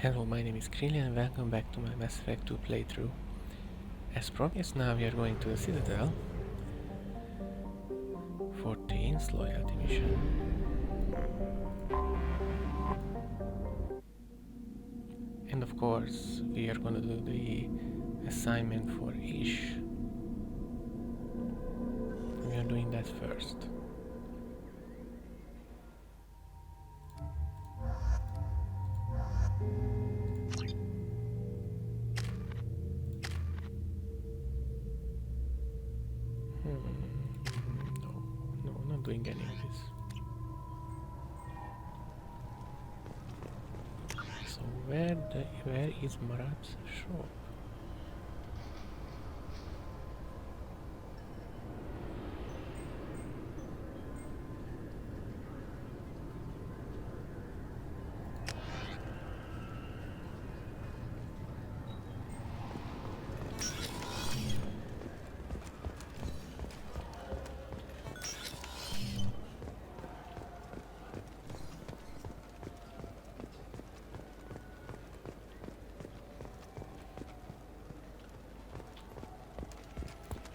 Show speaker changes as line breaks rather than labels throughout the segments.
Hello, my name is Creelien and welcome back to my Mass Effect 2 playthrough. As promised, now we are going to the Citadel for Thane's loyalty mission. And of course, we are gonna do the assignment for Ish. We are doing that first. No, not doing any of this. So where is Marat's shop?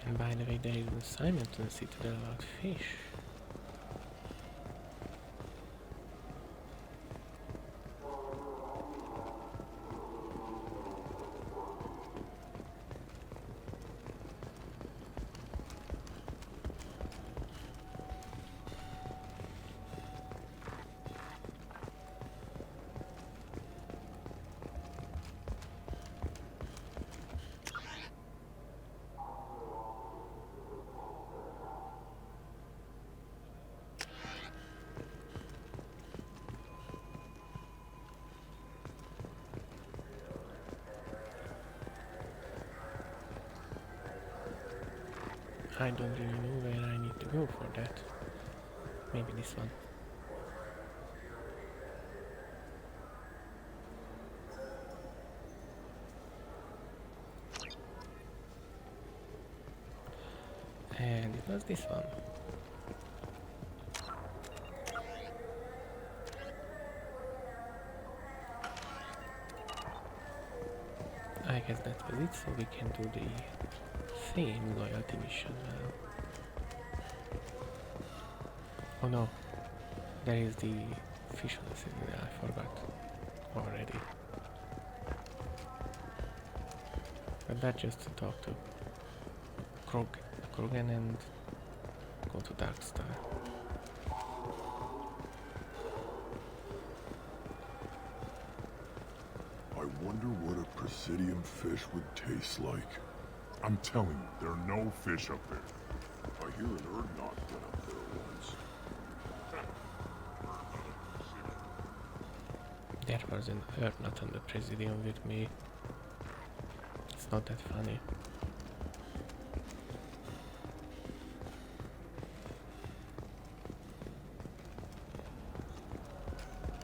And by the way, there is an assignment to the Citadel about fish. I don't really know where I need to go for that. Maybe this one. And it was this one. I guess that was it, so we can do the Thane loyalty mission now. Oh no, there is the fish on the Citadel, I forgot already. But that's just to talk to Krogan and go to Darkstar.
I wonder what a Presidium fish would taste like. I'm telling you, there are no fish up there. I hear an Urdnot went up there once.
There was an Urdnot on the Presidium with me. It's not that funny.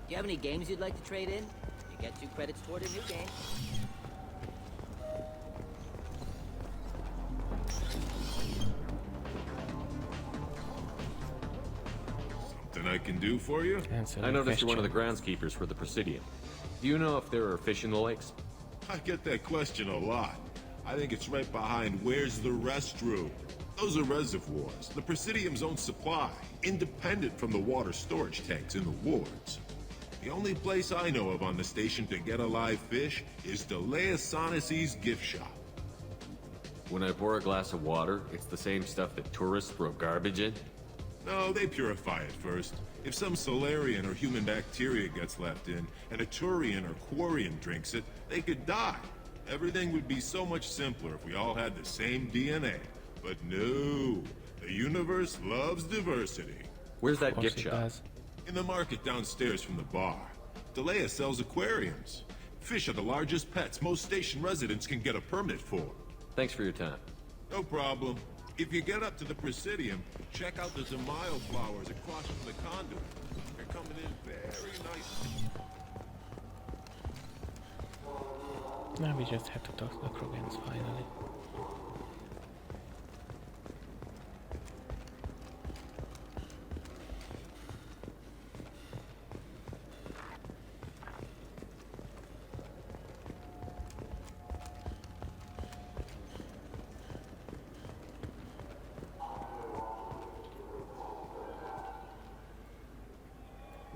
Do you have any games you'd like to trade in? You get 2 credits toward a new game.
Something I can do for you?
Answer
I
the
noticed you're one of the
question.
groundskeepers for the Presidium. Do you know if there are fish in the lakes?
I get that question a lot. I think it's right behind where's the restroom. Those are reservoirs, the Presidium's own supply, independent from the water storage tanks in the wards. The only place I know of on the station to get a live fish is Delea Sonesi's gift shop.
When I pour a glass of water, it's the same stuff that tourists throw garbage in?
No, they purify it first. If some Solarian or human bacteria gets left in, and a Turian or Quarian drinks it, they could die. Everything would be so much simpler if we all had the same DNA. But no, the universe loves diversity.
Where's that
Of course
gift
it
shop?
does.
In the market downstairs from the bar, Delea sells aquariums. Fish are the largest pets most station residents can get a permit for.
Thanks for your time.
No problem. If you get up to the Presidium, check out the Zamayo flowers across from the conduit. They're coming in very nicely.
Now we just have to talk to the Krogans finally.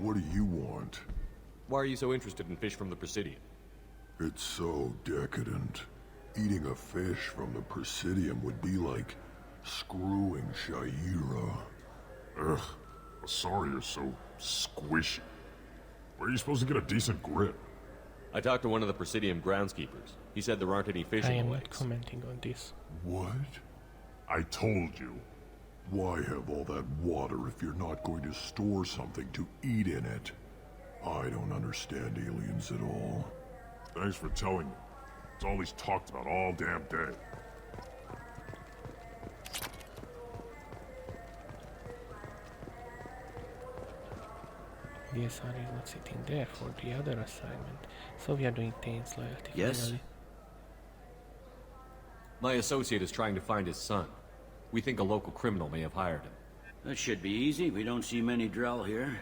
What do you want?
Why are you so interested in fish from the Presidium?
It's so decadent. Eating a fish from the Presidium would be like screwing Shaira.
Ugh, sorry you're so squishy. Where are you supposed to get a decent grip?
I talked to one of the Presidium groundskeepers. He said there aren't any fish
I
in
am
the
not
lakes.
commenting on this.
What?
I told you.
Why have all that water if you're not going to store something to eat in it? I don't understand aliens at all.
Thanks for telling me. It's all he's talked about all damn day.
DSR is not sitting there for the other assignment, so we are doing Thane's loyalty
Yes?
finally.
My associate is trying to find his son. We think a local criminal may have hired him.
That should be easy. We don't see many Drell here.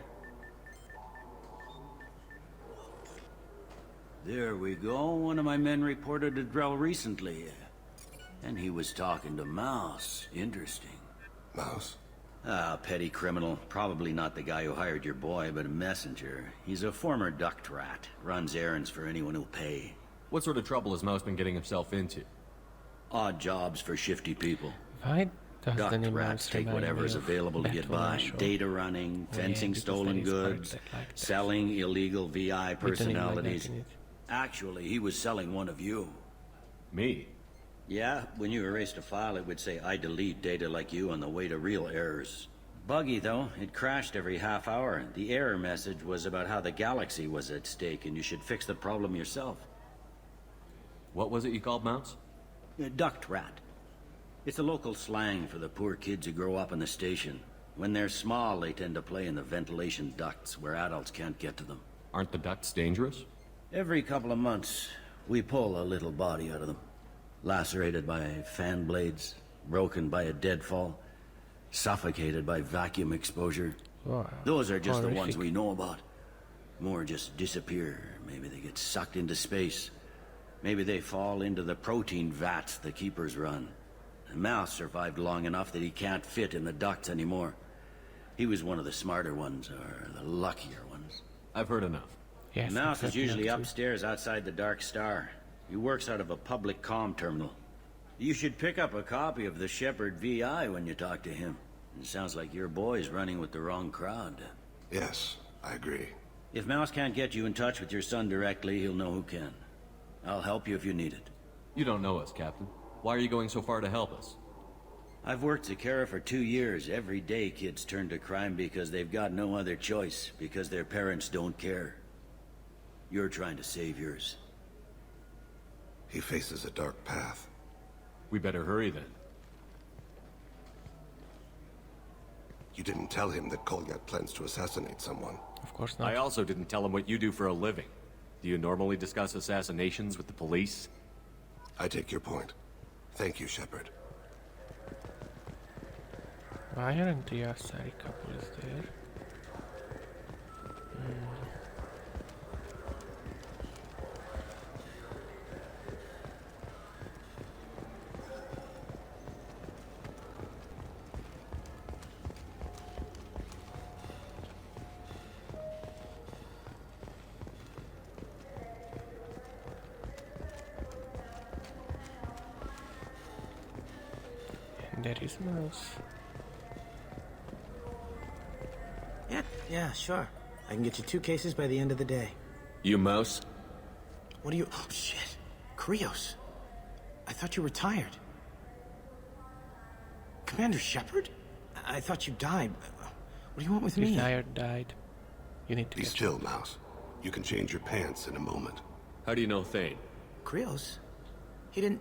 There we go. One of my men reported a Drell recently. And he was talking to Mouse. Interesting.
Mouse?
Ah, petty criminal. Probably not the guy who hired your boy, but a messenger. He's a former duct rat. Runs errands for anyone who'll pay.
What sort of trouble has Mouse been getting himself into?
Odd jobs for shifty people.
Why does the
Duct
name
rats take
remind
whatever
me
is
of
available to
that
get
one I
by.
showed?
Data running,
Oh, yeah,
fencing
because
stolen
there is part
goods,
that like that.
selling illegal VI
With a name like that
personalities.
in it.
Actually, he was selling one of you.
Me?
Yeah, when you erased a file, it would say, I delete data like you on the way to real errors. Buggy, though. It crashed every half hour. The error message was about how the galaxy was at stake, and you should fix the problem yourself.
What was it you called Mouse?
Duct rat. It's a local slang for the poor kids who grow up in the station. When they're small, they tend to play in the ventilation ducts where adults can't get to them.
Aren't the ducts dangerous?
Every couple of months, we pull a little body out of them. Lacerated by fan blades, broken by a deadfall, suffocated by vacuum exposure.
Wow,
Those are just the ones
horrific.
we know about. More just disappear. Maybe they get sucked into space. Maybe they fall into the protein vats the keepers run. And Mouse survived long enough that he can't fit in the ducts anymore. He was one of the smarter ones, or the luckier ones.
I've heard enough.
Yes,
Mouse is
exactly
usually
that too.
upstairs outside the Dark Star. He works out of a public comm terminal. You should pick up a copy of the Shepard VI when you talk to him. It sounds like your boy's running with the wrong crowd.
Yes, I agree.
If Mouse can't get you in touch with your son directly, he'll know who can. I'll help you if you need it.
You don't know us, Captain. Why are you going so far to help us?
I've worked Zakara for 2 years. Every day kids turn to crime because they've got no other choice, because their parents don't care. You're trying to save yours.
He faces a dark path.
We better hurry then.
You didn't tell him that Kolyak plans to assassinate someone.
Of course not.
I also didn't tell him what you do for a living. Do you normally discuss assassinations with the police?
I take your point. Thank you, Shepard.
Why aren't the Asari couples there? And there is Mouse.
Yeah, sure. I can get you 2 cases by the end of the day.
You Mouse?
What are you... Oh, shit. Krios. I thought you retired. Commander Shepard? I thought you died. What do you want with me?
Retired, died. You need to
Be
catch
still, Mouse. You can change your pants in a moment.
How do you know Thane?
Krios? He didn't...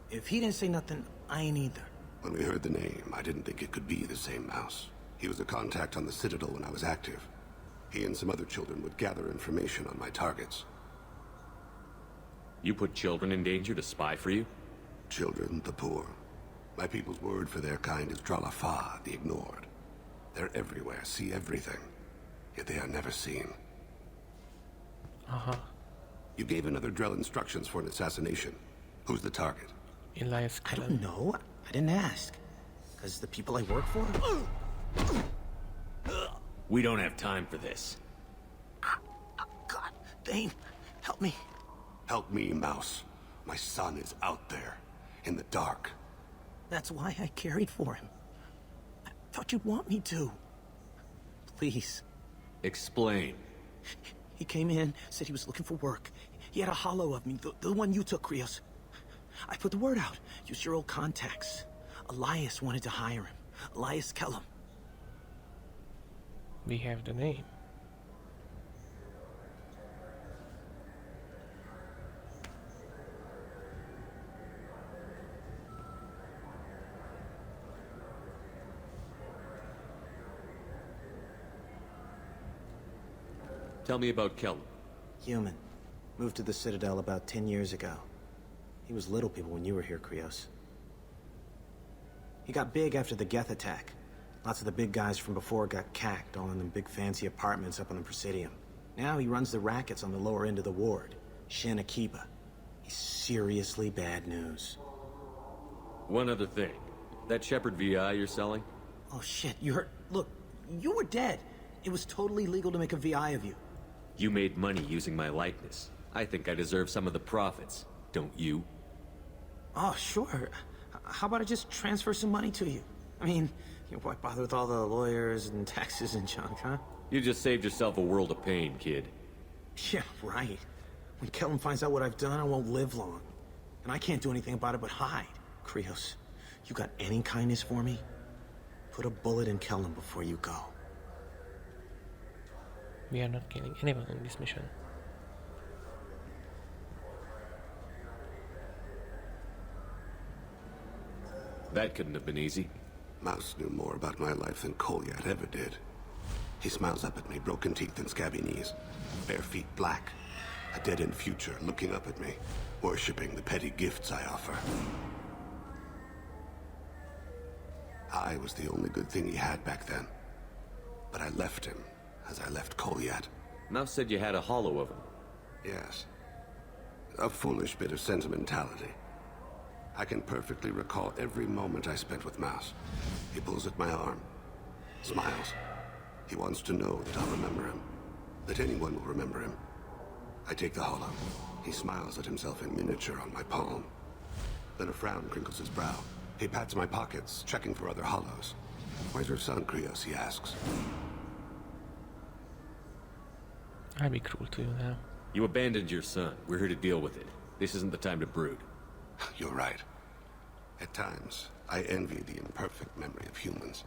If he didn't say nothing, I ain't either.
When we heard the name, I didn't think it could be the same Mouse. He was a contact on the Citadel when I was active. He and some other children would gather information on my targets.
You put children in danger to spy for you?
Children, the poor. My people's word for their kind is Dralafa, the ignored. They're everywhere, see everything. Yet they are never seen.
Uh-huh.
You gave another Drell instructions for an assassination. Who's the target?
Elias
I
Cullen.
don't know. I didn't ask. Because the people I work for...
We don't have time for this.
God, Thane, help me.
Help me, Mouse. My son is out there, in the dark.
That's why I carried for him. I thought you'd want me to. Please.
Explain.
He came in, said he was looking for work. He had a holo of me, the one you took, Krios. I put the word out. Used your old contacts. Elias wanted to hire him. Elias Kellum.
We have the name.
Tell me about Kellum.
Human. Moved to the Citadel about 10 years ago. He was little people when you were here, Krios. He got big after the Geth attack. Lots of the big guys from before got cacked, all in them big fancy apartments up on the Presidium. Now he runs the rackets on the lower end of the ward, Shin Akiba. He's seriously bad news.
One other thing. That Shepard VI you're selling?
Oh shit, you heard? Look, you were dead. It was totally legal to make a VI of you.
You made money using my likeness. I think I deserve some of the profits, don't you?
Oh, sure. How about I just transfer some money to you? I mean, why bother with all the lawyers and taxes and junk, huh?
You just saved yourself a world of pain, kid.
Yeah, right. When Kellum finds out what I've done, I won't live long. And I can't do anything about it but hide. Krios, you got any kindness for me? Put a bullet in Kellum before you go.
We are not killing anyone in this mission.
That couldn't have been easy.
Mouse knew more about my life than Kolyat ever did. He smiles up at me, broken teeth and scabby knees. Bare feet black. A dead-end future looking up at me, worshipping the petty gifts I offer. I was the only good thing he had back then. But I left him, as I left Kolyat.
Mouse said you had a holo of him.
Yes. A foolish bit of sentimentality. I can perfectly recall every moment I spent with Mouse. He pulls at my arm. Smiles. He wants to know that I'll remember him. That anyone will remember him. I take the holo. He smiles at himself in miniature on my palm. Then a frown crinkles his brow. He pats my pockets, checking for other holos. Where's your son, Krios? He asks.
I'll be cruel to you now.
You abandoned your son. We're here to deal with it. This isn't the time to brood.
You're right. At times, I envy the imperfect memory of humans.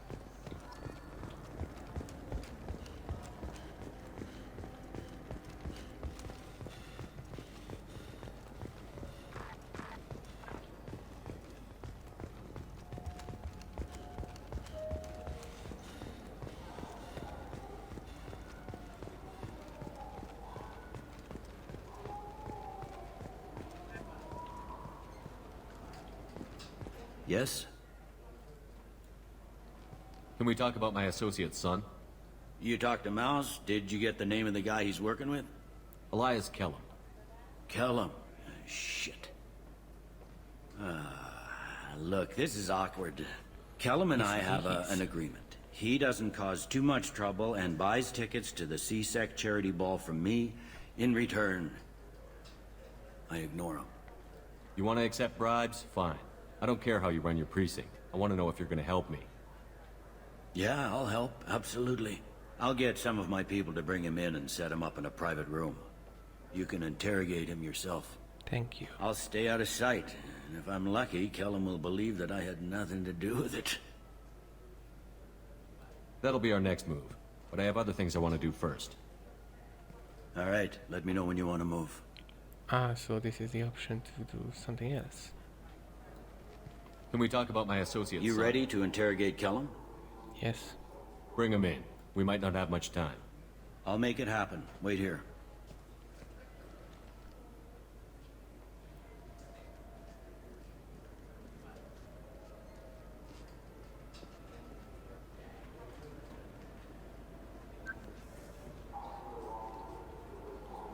Yes?
Can we talk about my associate's son?
You talked to Mouse? Did you get the name of the guy he's working with?
Elias Kellum.
Kellum. Shit. Look, this is awkward. Kellum and I have an agreement. He doesn't cause too much trouble and buys tickets to the CSEC charity ball from me. In return, I ignore him.
You want to accept bribes? Fine. I don't care how you run your precinct. I want to know if you're going to help me.
Yeah, I'll help. Absolutely. I'll get some of my people to bring him in and set him up in a private room. You can interrogate him yourself.
Thank you.
I'll stay out of sight. And if I'm lucky, Kellum will believe that I had nothing to do with it.
That'll be our next move. But I have other things I want to do first.
All right. Let me know when you want to move.
Ah, so this is the option to do something else.
Can we talk about my associate's
You
son?
ready to interrogate Kellum?
Yes.
Bring him in. We might not have much time.
I'll make it happen. Wait here.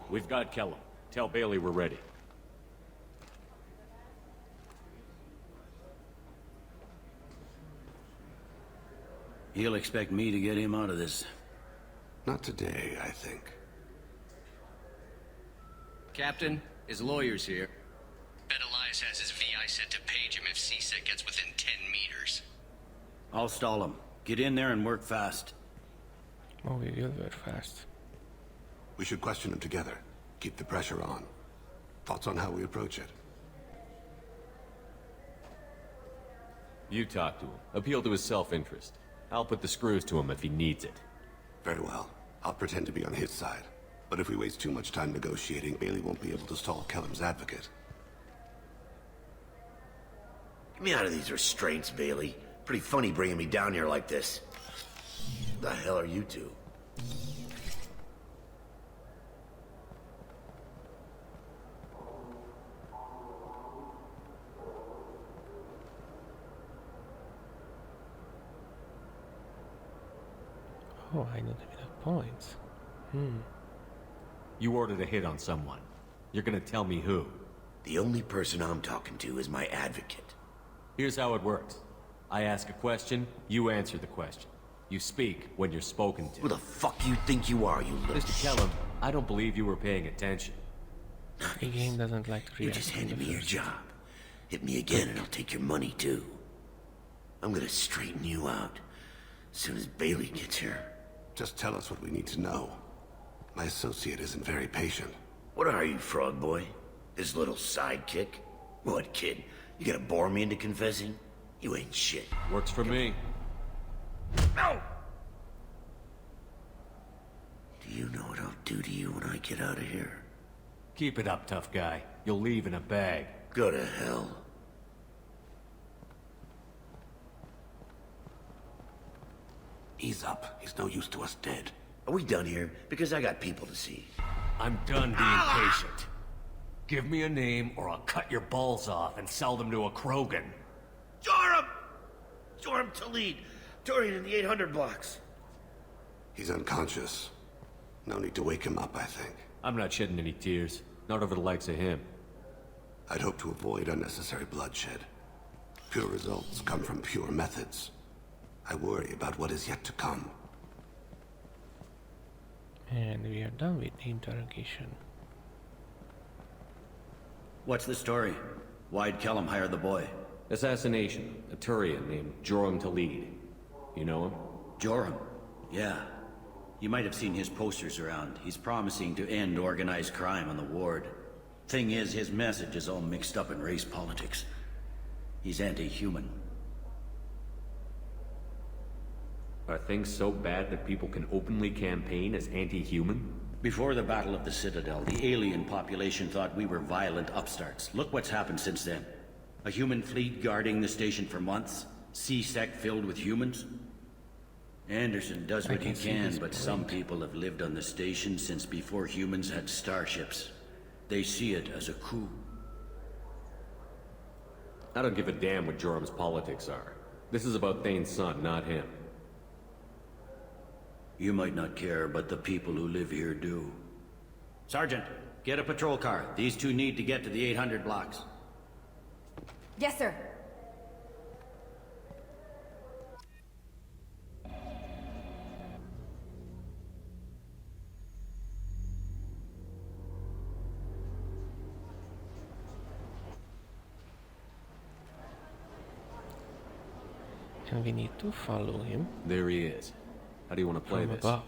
We've got Kellum. Tell Bailey we're ready.
He'll expect me to get him out of this.
Not today, I think.
Captain, his lawyer's here.
Bet Elias has his VI set to page him if CSEC gets within 10 meters.
I'll stall him. Get in there and work fast.
Oh, we will work fast.
We should question him together. Keep the pressure on. Thoughts on how we approach it?
You talk to him. Appeal to his self-interest. I'll put the screws to him if he needs it.
Very well. I'll pretend to be on his side. But if we waste too much time negotiating, Bailey won't be able to stall Kellum's advocate.
Get me out of these restraints, Bailey. Pretty funny bringing me down here like this. The hell are you two?
Oh, I don't have enough points.
You ordered a hit on someone. You're gonna tell me who.
The only person I'm talking to is my advocate.
Here's how it works. I ask a question, you answer the question. You speak when you're spoken to.
Who the fuck you think you are, you little
Mr. Kellum, I don't believe you were paying attention.
The game doesn't like to
You
react.
just handed me your job. Hit me again and I'll take your money too. I'm gonna straighten you out as soon as Bailey gets here.
Just tell us what we need to know. My associate isn't very patient.
What are you, frog boy? His little sidekick? What, kid? You gonna bore me into confessing? You ain't shit.
Works for me.
No! Do you know what I'll do to you when I get out of here?
Keep it up, tough guy. You'll leave in a bag.
Go to hell.
Ease up. He's no use to us dead.
Are we done here? Because I got people to see.
I'm done being patient. Give me a name or I'll cut your balls off and sell them to a Krogan.
Joram! Joram Talid. Dorian in the 800 blocks.
He's unconscious. No need to wake him up, I think.
I'm not shedding any tears. Not over the likes of him.
I'd hope to avoid unnecessary bloodshed. Pure results come from pure methods. I worry about what is yet to come.
And we are done with the interrogation.
What's the story? Why'd Kellum hire the boy?
Assassination. A Turian named Joram Talid. You know him?
Joram? Yeah. You might have seen his posters around. He's promising to end organized crime on the ward. Thing is, his message is all mixed up in race politics. He's anti-human.
Are things so bad that people can openly campaign as anti-human?
Before the Battle of the Citadel, the alien population thought we were violent upstarts. Look what's happened since then. A human fleet guarding the station for months. CSEC filled with humans. Anderson does what he can, but some people have lived on the station since before humans had starships. They see it as a coup.
I don't give a damn what Joram's politics are. This is about Thane's son, not him.
You might not care, but the people who live here do. Sergeant, get a patrol car. These two need to get to the 800 blocks.
Yes, sir.
And we need to follow him.
There he is. How do you want to play
from
this?
above.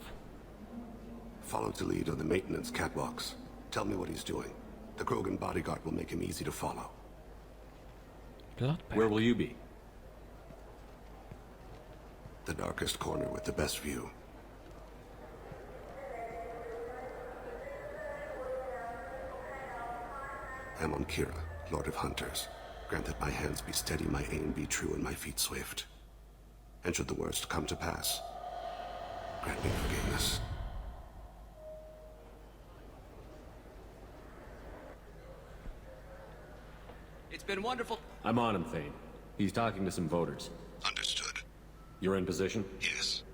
Follow to lead on the maintenance catwalks. Tell me what he's doing. The Krogan bodyguard will make him easy to follow.
Blood pack.
Where will you be?
The darkest corner with the best view. I'm on Kira, Lord of Hunters. Grant that my hands be steady, my aim be true, and my feet swift. And should the worst come to pass, grant me forgiveness.
It's been wonderful.
I'm on him, Thane. He's talking to some voters.
Understood.
You're in position?
Yes.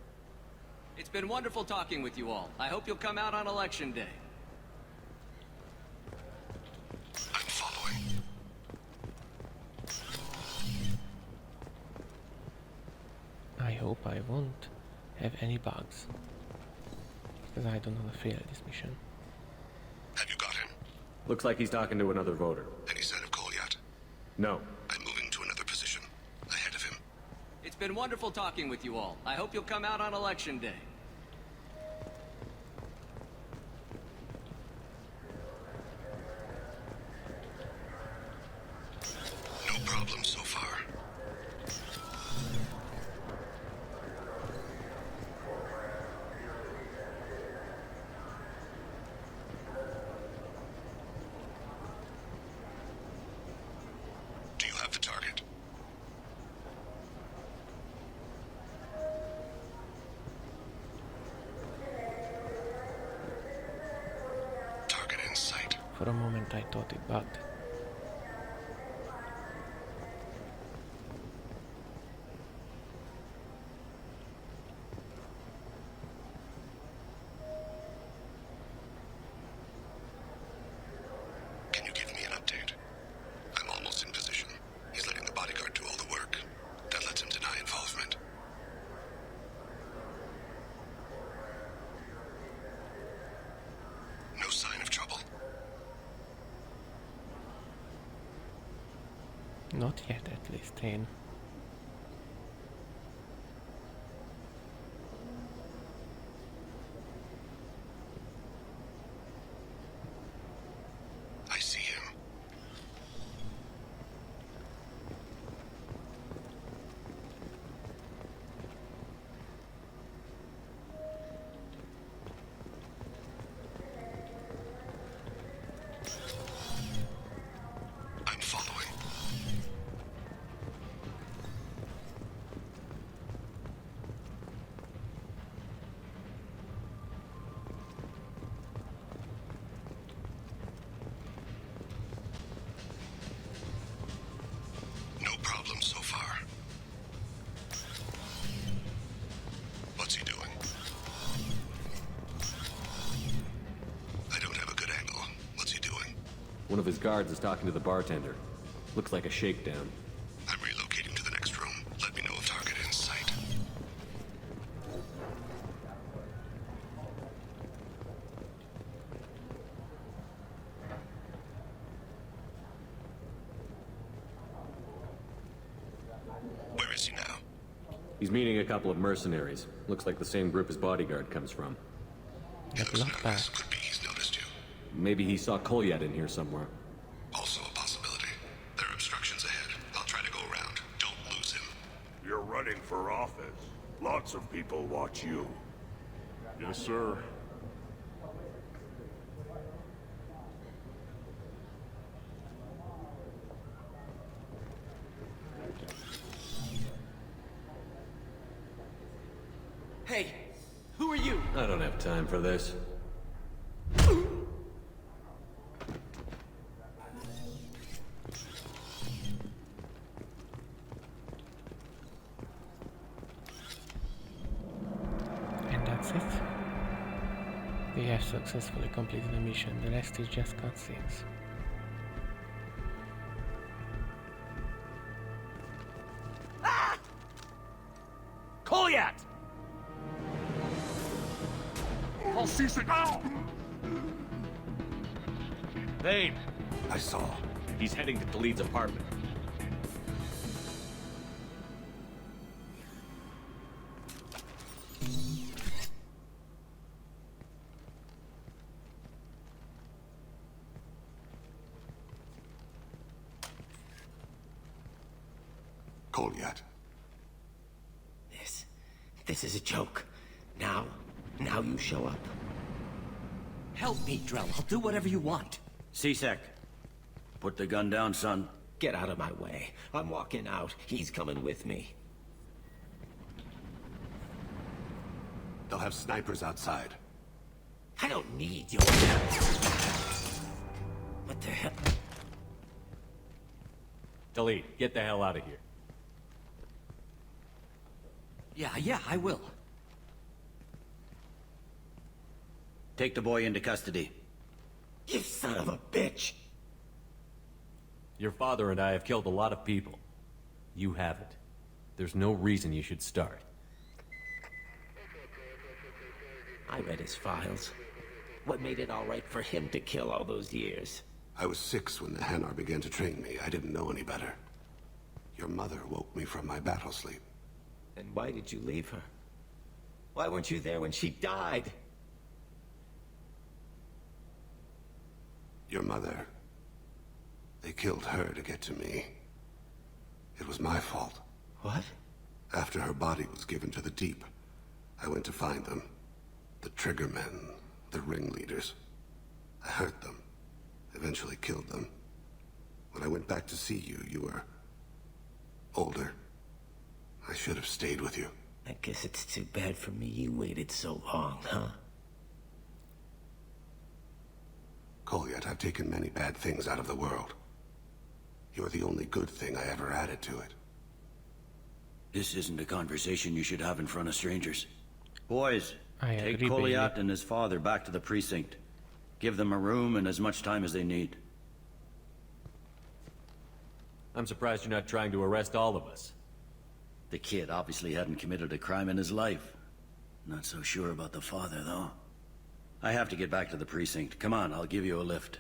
It's been wonderful talking with you all. I hope you'll come out on election day.
I'm following.
I hope I won't have any bugs. because I don't want to fail this mission.
Have you got him?
Looks like he's talking to another voter.
Any sign of Cole yet?
No.
I'm moving to another position. Ahead of him.
It's been wonderful talking with you all. I hope you'll come out on election day.
No problem so far. Do you have the target? Target in sight.
For a moment I thought it bugged.
Can you give me an update? I'm almost in position. He's letting the bodyguard do all the work. That lets him deny involvement. No sign of trouble.
Not yet, at least, Thane.
I see him. I'm following. No problem so far. What's he doing? I don't have a good angle. What's he doing?
One of his guards is talking to the bartender. Looks like a shakedown.
I'm relocating to the next room. Let me know if target in sight. Where is he now?
He's meeting a couple of mercenaries. Looks like the same group his bodyguard comes from.
But not bad.
Could be he's noticed you.
Maybe he saw Kolyat in here somewhere.
Also a possibility. There are obstructions ahead. I'll try to go around. Don't lose him.
You're running for office. Lots of people watch you.
Yes, sir.
Hey, who are you?
I don't have time for this.
And that's it. We have successfully completed the mission. The rest is just cutscenes.
Kolyat!
I'll cease it now!
Thane!
I saw.
He's heading to Khalid's apartment.
Kolyat.
This is a joke. Now you show up.
Help me, Drell. I'll do whatever you want.
C-Sec. Put the gun down, son.
Get out of my way. I'm walking out. He's coming with me.
They'll have snipers outside.
I don't need your... What the hell?
Khalid, get the hell out of here.
Yeah, I will.
Take the boy into custody.
You son of a bitch!
Your father and I have killed a lot of people. You haven't. There's no reason you should start.
I read his files. What made it all right for him to kill all those years?
I was 6 when the Hanar began to train me. I didn't know any better. Your mother woke me from my battle sleep.
And why did you leave her? Why weren't you there when she died?
Your mother... They killed her to get to me. It was my fault.
What?
After her body was given to the deep, I went to find them. The triggermen, the ringleaders. I hurt them. Eventually killed them. When I went back to see you, you were... older. I should have stayed with you.
I guess it's too bad for me you waited so long, huh?
Kolyat, I've taken many bad things out of the world. You're the only good thing I ever added to it.
This isn't a conversation you should have in front of strangers. Boys,
I
take
agree,
Kolyat
baby.
and his father back to the precinct. Give them a room and as much time as they need.
I'm surprised you're not trying to arrest all of us.
The kid obviously hadn't committed a crime in his life. Not so sure about the father, though. I have to get back to the precinct. Come on, I'll give you a lift.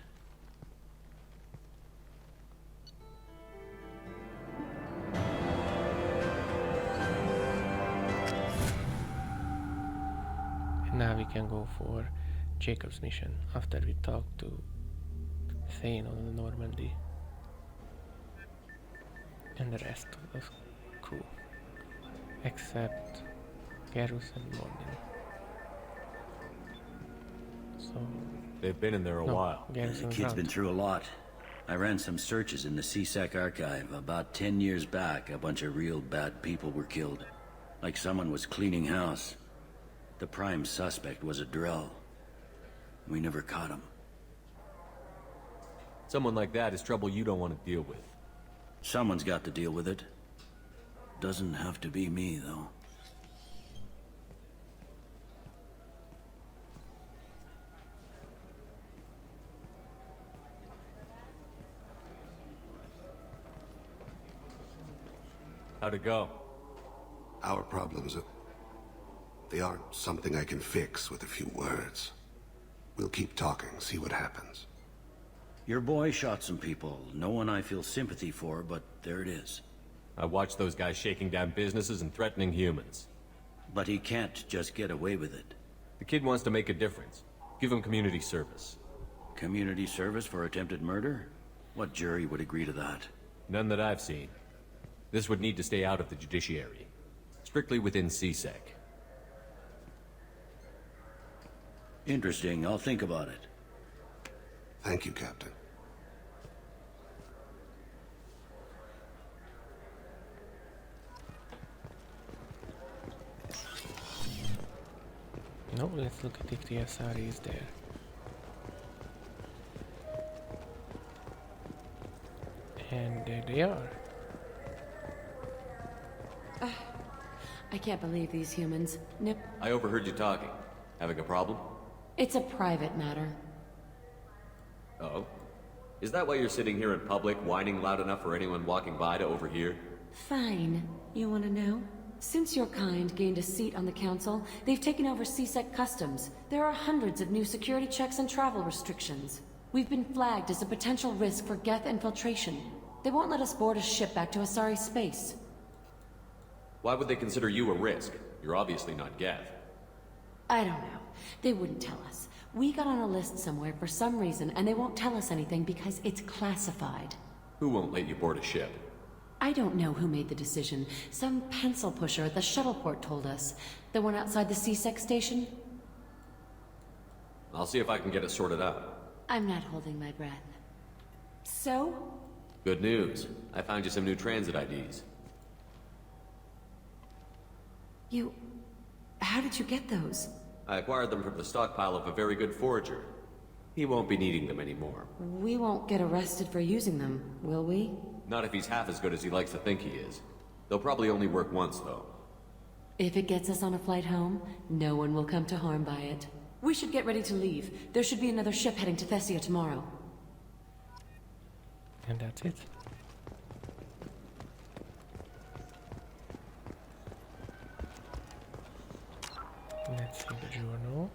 And now we can go for Jacob's mission after we talk to Thane on the Normandy. And the rest of the crew. Except Garrus and Morgan. So...
They've been in there a while.
Garrus
The
and
kid's
Grant.
been through a lot. I ran some searches in the CSEC archive. About 10 years back, a bunch of real bad people were killed. Like someone was cleaning house. The prime suspect was a drill. We never caught him.
Someone like that is trouble you don't want to deal with.
Someone's got to deal with it. Doesn't have to be me, though.
How'd it go?
Our problems are... They aren't something I can fix with a few words. We'll keep talking, see what happens.
Your boy shot some people. No one I feel sympathy for, but there it is.
I watched those guys shaking down businesses and threatening humans.
But he can't just get away with it.
The kid wants to make a difference. Give him community service.
Community service for attempted murder? What jury would agree to that?
None that I've seen. This would need to stay out of the judiciary. Strictly within CSEC.
Interesting. I'll think about it.
Thank you, Captain.
No, let's look at if the SRE is there. And there they are.
I can't believe these humans. Nip.
I overheard you talking. Having a problem?
It's a private matter.
Oh? Is that why you're sitting here in public, whining loud enough for anyone walking by to overhear?
Fine. You want to know? Since your kind gained a seat on the council, they've taken over CSEC customs. There are hundreds of new security checks and travel restrictions. We've been flagged as a potential risk for Geth infiltration. They won't let us board a ship back to Asari space.
Why would they consider you a risk? You're obviously not Geth.
I don't know. They wouldn't tell us. We got on a list somewhere for some reason, and they won't tell us anything because it's classified.
Who won't let you board a ship?
I don't know who made the decision. Some pencil pusher at the shuttleport told us. The one outside the CSEC station?
I'll see if I can get it sorted out.
I'm not holding my breath. So?
Good news. I found you some new transit IDs.
You... How did you get those?
I acquired them from the stockpile of a very good forager. He won't be needing them anymore.
We won't get arrested for using them, will we?
Not if he's half as good as he likes to think he is. They'll probably only work once, though.
If it gets us on a flight home, no one will come to harm by it. We should get ready to leave. There should be another ship heading to Thessia tomorrow.
And that's it. Let's see the journal.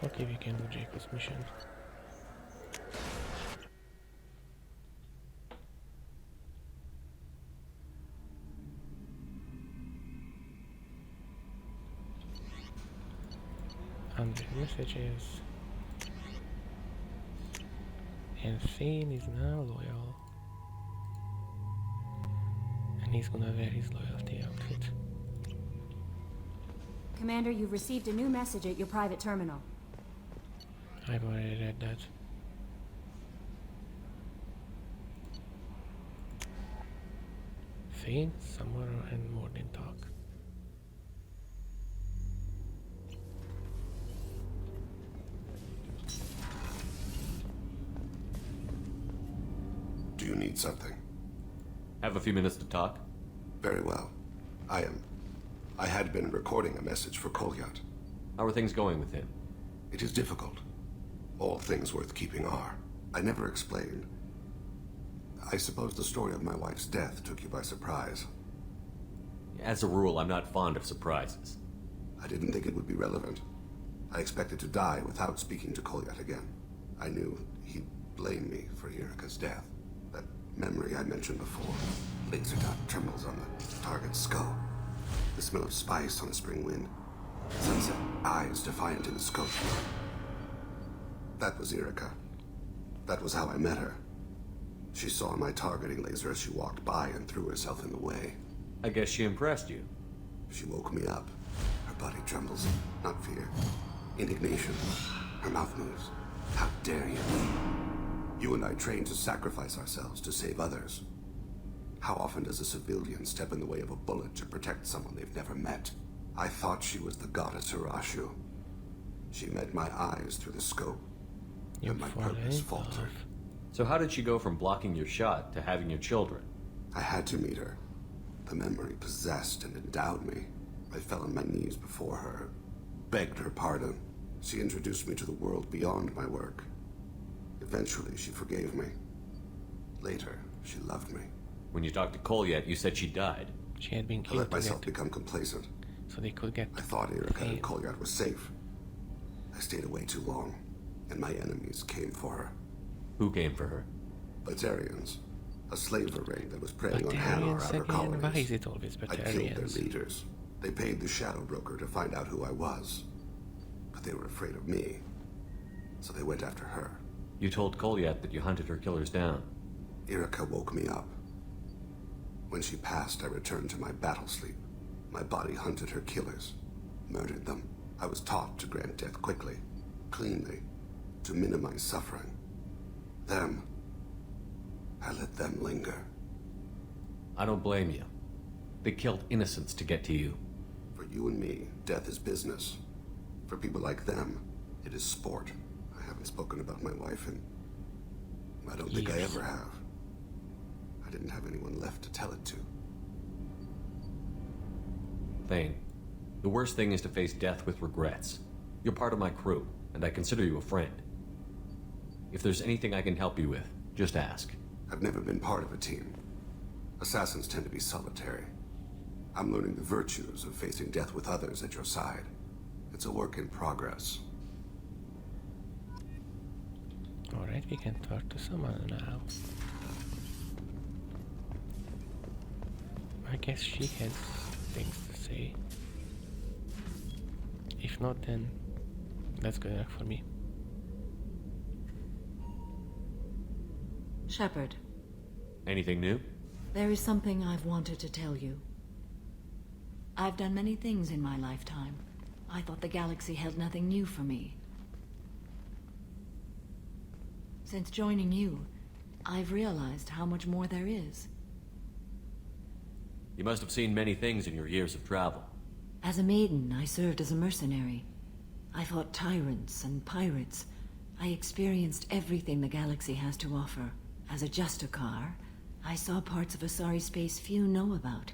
Okay, we can do Jacob's mission. And the messages. And Thane is now loyal. And he's gonna wear his loyalty outfit.
Commander, you've received a new message at your private terminal.
I've already read that. Thane, Samara, and Mordin talk.
Do you need something?
Have a few minutes to talk?
Very well. I had been recording a message for Kolyat.
How are things going with him?
It is difficult. All things worth keeping are. I never explained. I suppose the story of my wife's death took you by surprise.
As a rule, I'm not fond of surprises.
I didn't think it would be relevant. I expected to die without speaking to Kolyat again. I knew he'd blame me for Erika's death. That memory I mentioned before. Laser dot trembles on the target's skull. The smell of spice on a spring wind. Sunset eyes defiant in the scope. That was Erika. That was how I met her. She saw my targeting laser as she walked by and threw herself in the way.
I guess she impressed you.
She woke me up. Her body trembles. Not fear. Indignation. Her mouth moves. How dare you? You and I trained to sacrifice ourselves to save others. How often does a civilian step in the way of a bullet to protect someone they've never met? I thought she was the goddess Hirashu. She met my eyes through the scope, and my purpose faltered.
So how did she go from blocking your shot to having your children?
I had to meet her. The memory possessed and endowed me. I fell on my knees before her, begged her pardon. She introduced me to the world beyond my work. Eventually, she forgave me. Later, she loved me.
When you talked to Kolyat, you said she died.
She had been
I let myself become complacent.
So they could get.
I thought Erika and Kolyat were safe. I stayed away too long, and my enemies came for her.
Who came for her?
Batarians. A slaver ring that was preying on Hanar outer colonies.
Why is it always
I killed their leaders. They paid the Shadow Broker to find out who I was. But they were afraid of me. So they went after her.
You told Kolyat that you hunted her killers down.
Erika woke me up. When she passed, I returned to my battle sleep. My body hunted her killers, murdered them. I was taught to grant death quickly, cleanly, to minimize suffering. I let them linger.
I don't blame you. They killed innocents to get to you.
For you and me, death is business. For people like them, it is sport. I haven't spoken about my wife, and I don't think I ever have. I didn't have anyone left to tell it to.
Thane, the worst thing is to face death with regrets. You're part of my crew, and I consider you a friend. If there's anything I can help you with, just ask.
I've never been part of a team. Assassins tend to be solitary. I'm learning the virtues of facing death with others at your side. It's a work in progress.
Alright, we can talk to someone now. I guess she has things to say. If not, then that's good enough for me.
Shepard.
Anything new?
There is something I've wanted to tell you. I've done many things in my lifetime. I thought the galaxy held nothing new for me. Since joining you, I've realized how much more there is.
You must have seen many things in your years of travel.
As a maiden, I served as a mercenary. I fought tyrants and pirates. I experienced everything the galaxy has to offer. As a Justicar, I saw parts of Asari space few know about.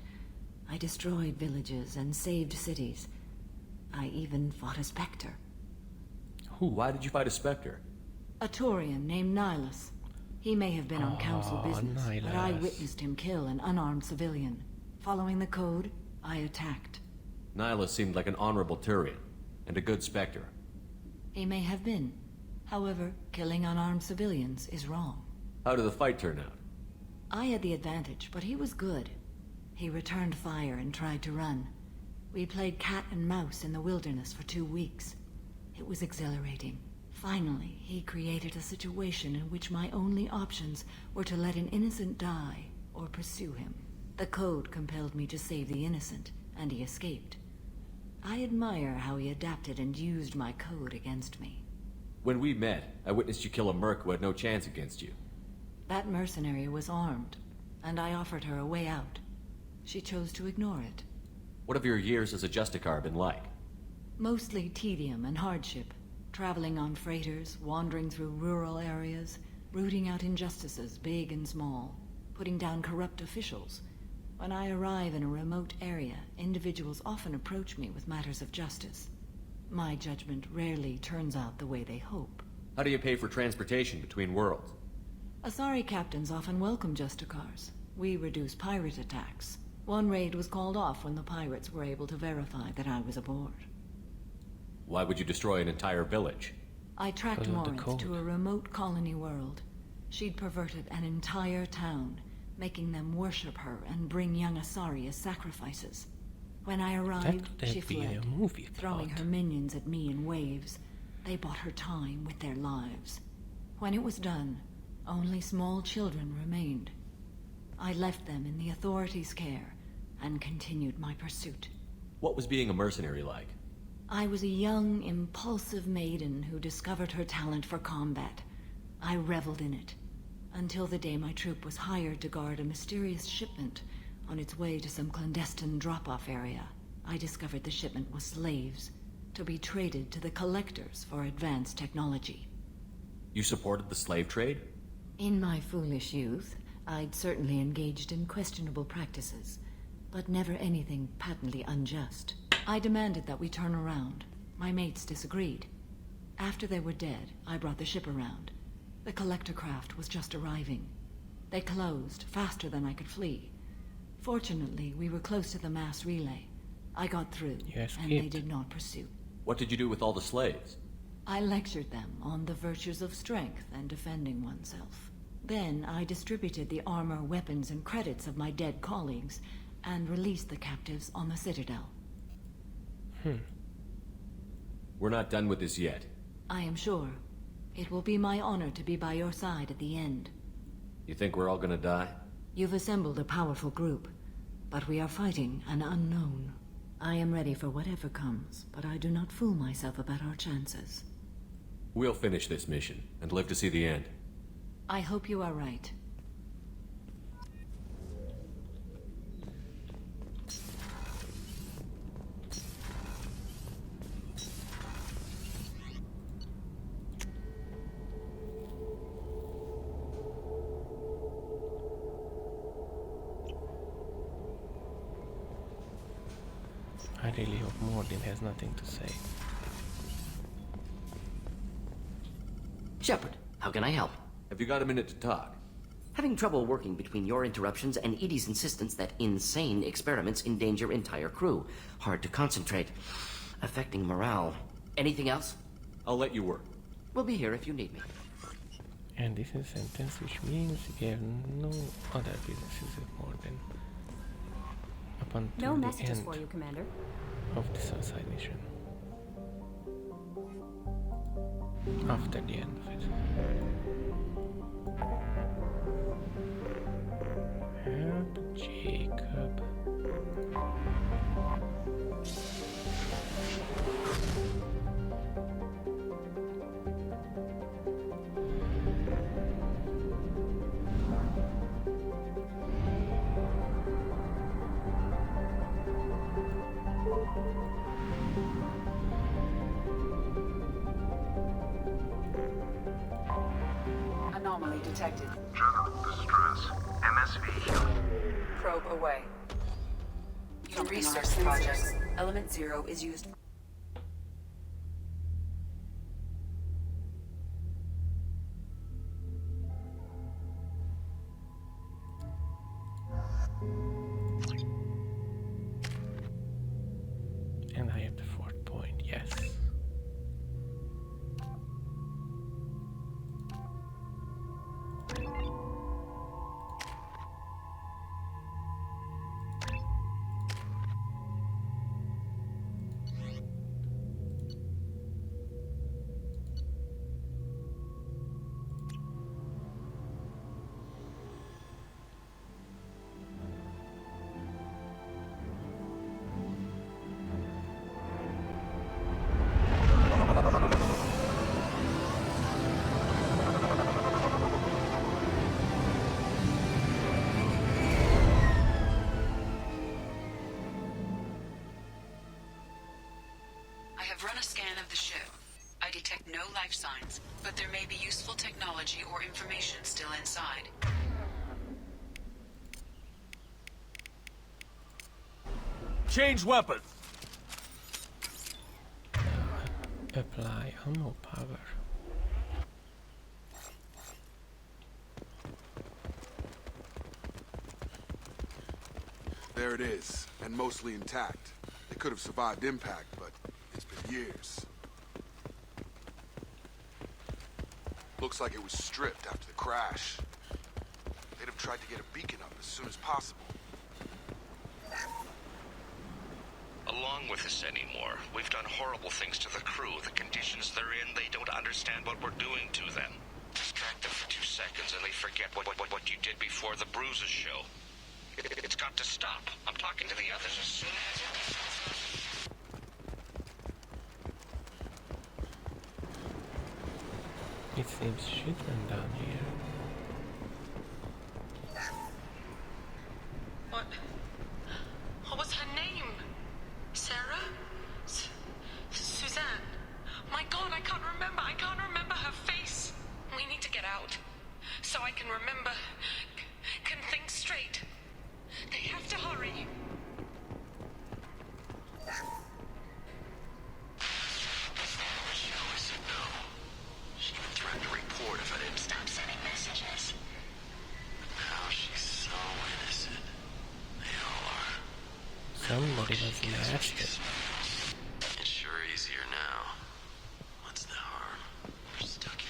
I destroyed villages and saved cities. I even fought a Spectre.
Who? Why did you fight a Spectre?
A Taurian named Nihilus. He may have been on Council business, but I witnessed him kill an unarmed civilian. Following the code, I attacked.
Nihilus seemed like an honorable Turian, and a good Spectre.
He may have been. However, killing unarmed civilians is wrong.
How did the fight turn out?
I had the advantage, but he was good. He returned fire and tried to run. We played cat and mouse in the wilderness for 2 weeks. It was exhilarating. Finally, he created a situation in which my only options were to let an innocent die or pursue him. The code compelled me to save the innocent, and he escaped. I admire how he adapted and used my code against me.
When we met, I witnessed you kill a merc who had no chance against you.
That mercenary was armed, and I offered her a way out. She chose to ignore it.
What have your years as a Justicar been like?
Mostly tedium and hardship. Traveling on freighters, wandering through rural areas, rooting out injustices, big and small, putting down corrupt officials. When I arrive in a remote area, individuals often approach me with matters of justice. My judgment rarely turns out the way they hope.
How do you pay for transportation between worlds?
Asari captains often welcome Justicars. We reduce pirate attacks. One raid was called off when the pirates were able to verify that I was aboard.
Why would you destroy an entire village?
I tracked Morinth to a remote colony world. She'd perverted an entire town, making them worship her and bring young Asari as sacrifices. When I arrived, she fled, throwing her minions at me in waves. They bought her time with their lives. When it was done, only small children remained. I left them in the authorities' care and continued my pursuit.
What was being a mercenary like?
I was a young, impulsive maiden who discovered her talent for combat. I reveled in it, until the day my troop was hired to guard a mysterious shipment on its way to some clandestine drop-off area. I discovered the shipment was slaves, to be traded to the collectors for advanced technology.
You supported the slave trade?
In my foolish youth, I'd certainly engaged in questionable practices, but never anything patently unjust. I demanded that we turn around. My mates disagreed. After they were dead, I brought the ship around. The collector craft was just arriving. They closed faster than I could flee. Fortunately, we were close to the mass relay. I got through, and they did not pursue.
What did you do with all the slaves?
I lectured them on the virtues of strength and defending oneself. Then I distributed the armor, weapons, and credits of my dead colleagues, and released the captives on the Citadel.
We're not done with this yet.
I am sure. It will be my honor to be by your side at the end.
You think we're all gonna die?
You've assembled a powerful group, but we are fighting an unknown. I am ready for whatever comes, but I do not fool myself about our chances.
We'll finish this mission, and live to see the end.
I hope you are right.
I really hope Mordin has nothing to say.
Shepard, how can I help?
Have you got a minute to talk?
Having trouble working between your interruptions and Edie's insistence that insane experiments endanger entire crew. Hard to concentrate. Affecting morale. Anything else?
I'll let you work.
We'll be here if you need me.
And this is a sentence which means we have no other businesses with Mordin. Up until
No
the
messages
end
for you, Commander.
of the suicide mission. After the end of it. Help Jacob.
Anomaly detected.
General distress. MSV healing.
Probe away. Your research project. Element 0 is used.
And I have the fourth point, yes.
I've run a scan of the ship. I detect no life signs, but there may be useful technology or information still inside.
Change weapon.
Apply ammo power.
There it is, and mostly intact. They could have survived impact, but it's been years. Looks like it was stripped after the crash. They'd have tried to get a beacon up as soon as possible.
Along with us anymore. We've done horrible things to the crew. The conditions they're in, they don't understand what we're doing to them. Distract them for 2 seconds and they forget what you did before the bruises show. It's got to stop. I'm talking to the others as soon as...
It seems shit went down here.
What? What was her name? Sarah? Suzanne? My God, I can't remember. I can't remember her face. We need to get out. So I can remember. Can think straight. They have to hurry.
She would threaten to report if I didn't stop sending messages. But now she's so innocent. They all are.
Somebody was nasty.
It's sure easier now. What's the harm? We're stuck here.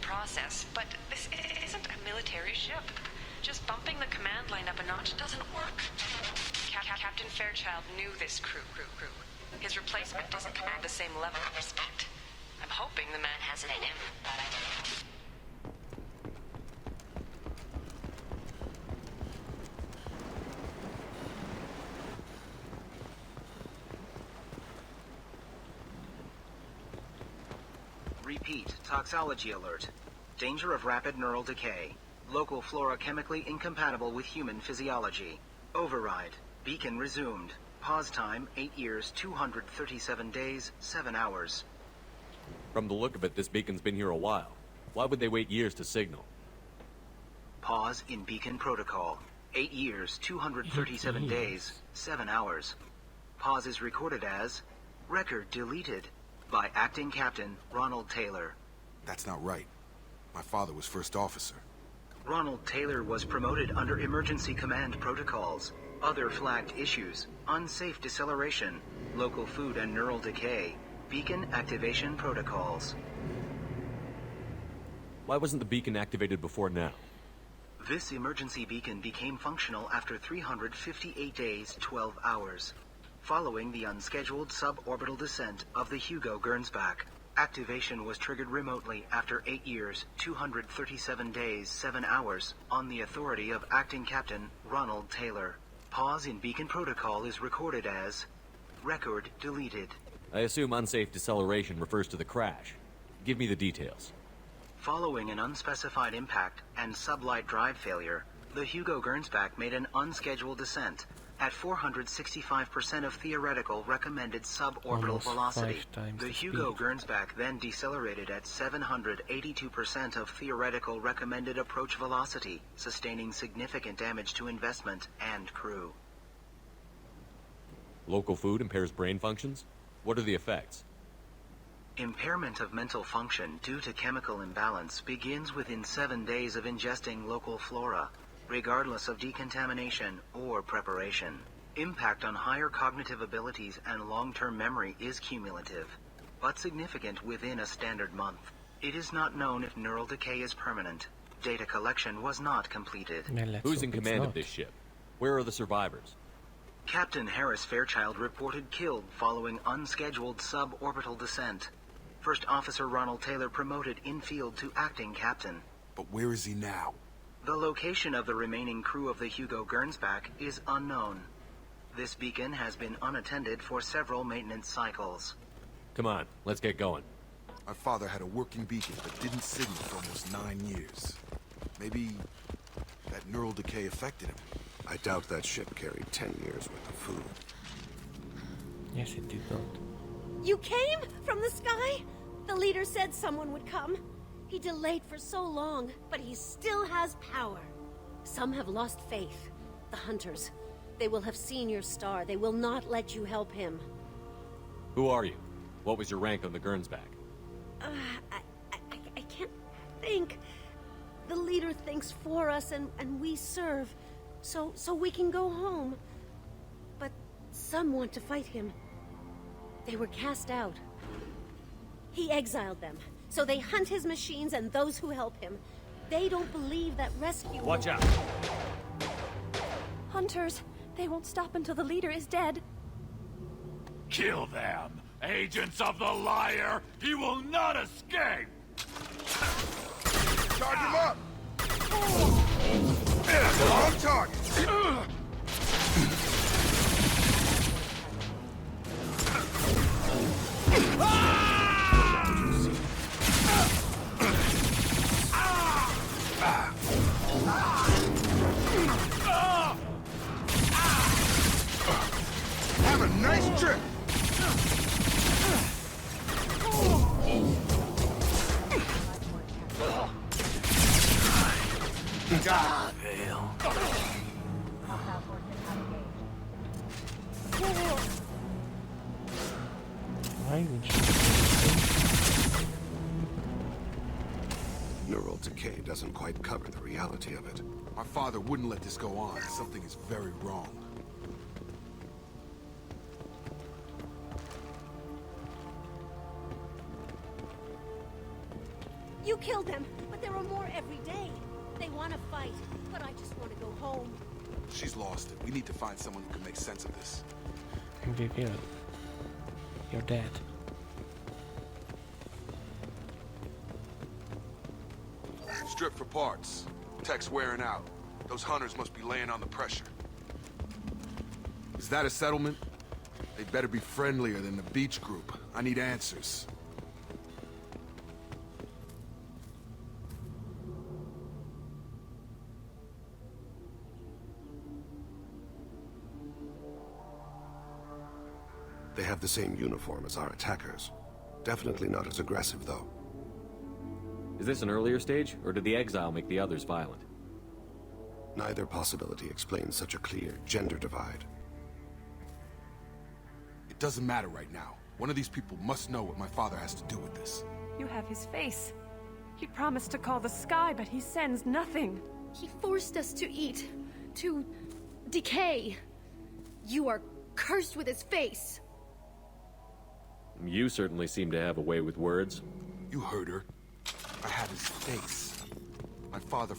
Process, but this isn't a military ship. Just bumping the command line up a notch doesn't work. Captain Fairchild knew this crew. His replacement doesn't command the same level of respect. I'm hoping the man has it in him.
Repeat, toxology alert. Danger of rapid neural decay. Local flora chemically incompatible with human physiology. Override. Beacon resumed. Pause time, 8 years, 237 days, 7 hours.
From the look of it, this beacon's been here a while. Why would they wait years to signal?
Pause in beacon protocol. 8 years, 237 days, 7 hours. Pause is recorded as record deleted by Acting Captain Ronald Taylor.
That's not right. My father was first officer.
Ronald Taylor was promoted under emergency command protocols. Other flagged issues: unsafe deceleration, local food and neural decay, beacon activation protocols.
Why wasn't the beacon activated before now?
This emergency beacon became functional after 358 days, 12 hours. Following the unscheduled suborbital descent of the Hugo Gernsback, activation was triggered remotely after 8 years, 237 days, 7 hours, on the authority of Acting Captain Ronald Taylor. Pause in beacon protocol is recorded as record deleted.
I assume unsafe deceleration refers to the crash. Give me the details.
Following an unspecified impact and sublight drive failure, the Hugo Gernsback made an unscheduled descent at 465% of theoretical recommended suborbital
Almost
velocity.
5 times
The
the
Hugo
speed.
Gernsback then decelerated at 782% of theoretical recommended approach velocity, sustaining significant damage to investment and crew.
Local food impairs brain functions? What are the effects?
Impairment of mental function due to chemical imbalance begins within 7 days of ingesting local flora, regardless of decontamination or preparation. Impact on higher cognitive abilities and long-term memory is cumulative, but significant within a standard month. It is not known if neural decay is permanent. Data collection was not completed.
Who's in command of this ship? Where are the survivors?
Captain Harris Fairchild reported killed following unscheduled suborbital descent. First Officer Ronald Taylor promoted in-field to acting captain.
But where is he now?
The location of the remaining crew of the Hugo Gernsback is unknown. This beacon has been unattended for several maintenance cycles.
Come on, let's get going.
My father had a working beacon, but didn't signal for almost 9 years. Maybe that neural decay affected him.
I doubt that ship carried 10 years worth of food.
Yes, it did not.
You came from the sky? The leader said someone would come. He delayed for so long, but he still has power. Some have lost faith. The hunters. They will have seen your star. They will not let you help him.
Who are you? What was your rank on the Gernsback?
I can't think. The leader thinks for us and we serve. So we can go home. But some want to fight him. They were cast out. He exiled them. So they hunt his machines and those who help him. They don't believe that rescue...
Watch out!
Hunters, they won't stop until the leader is dead.
Kill them! Agents of the liar! He will not escape!
Charge him up! On target! Have a nice trip!
Why would you?
Neural decay doesn't quite cover the reality of it.
My father wouldn't let this go on. Something is very wrong.
You killed them, but there are more every day. They want to fight, but I just want to go home.
She's lost it. We need to find someone who can make sense of this.
And we will. You're dead.
Strip for parts. Tech's wearing out. Those hunters must be laying on the pressure. Is that a settlement? They better be friendlier than the beach group. I need answers.
They have the same uniform as our attackers. Definitely not as aggressive, though.
Is this an earlier stage, or did the exile make the others violent?
Neither possibility explains such a clear gender divide.
It doesn't matter right now. One of these people must know what my father has to do with this.
You have his face. He promised to call the sky, but he sends nothing.
He forced us to eat, to decay. You are cursed with his face.
You certainly seem to have a way with words.
You heard her. I have his face. My father...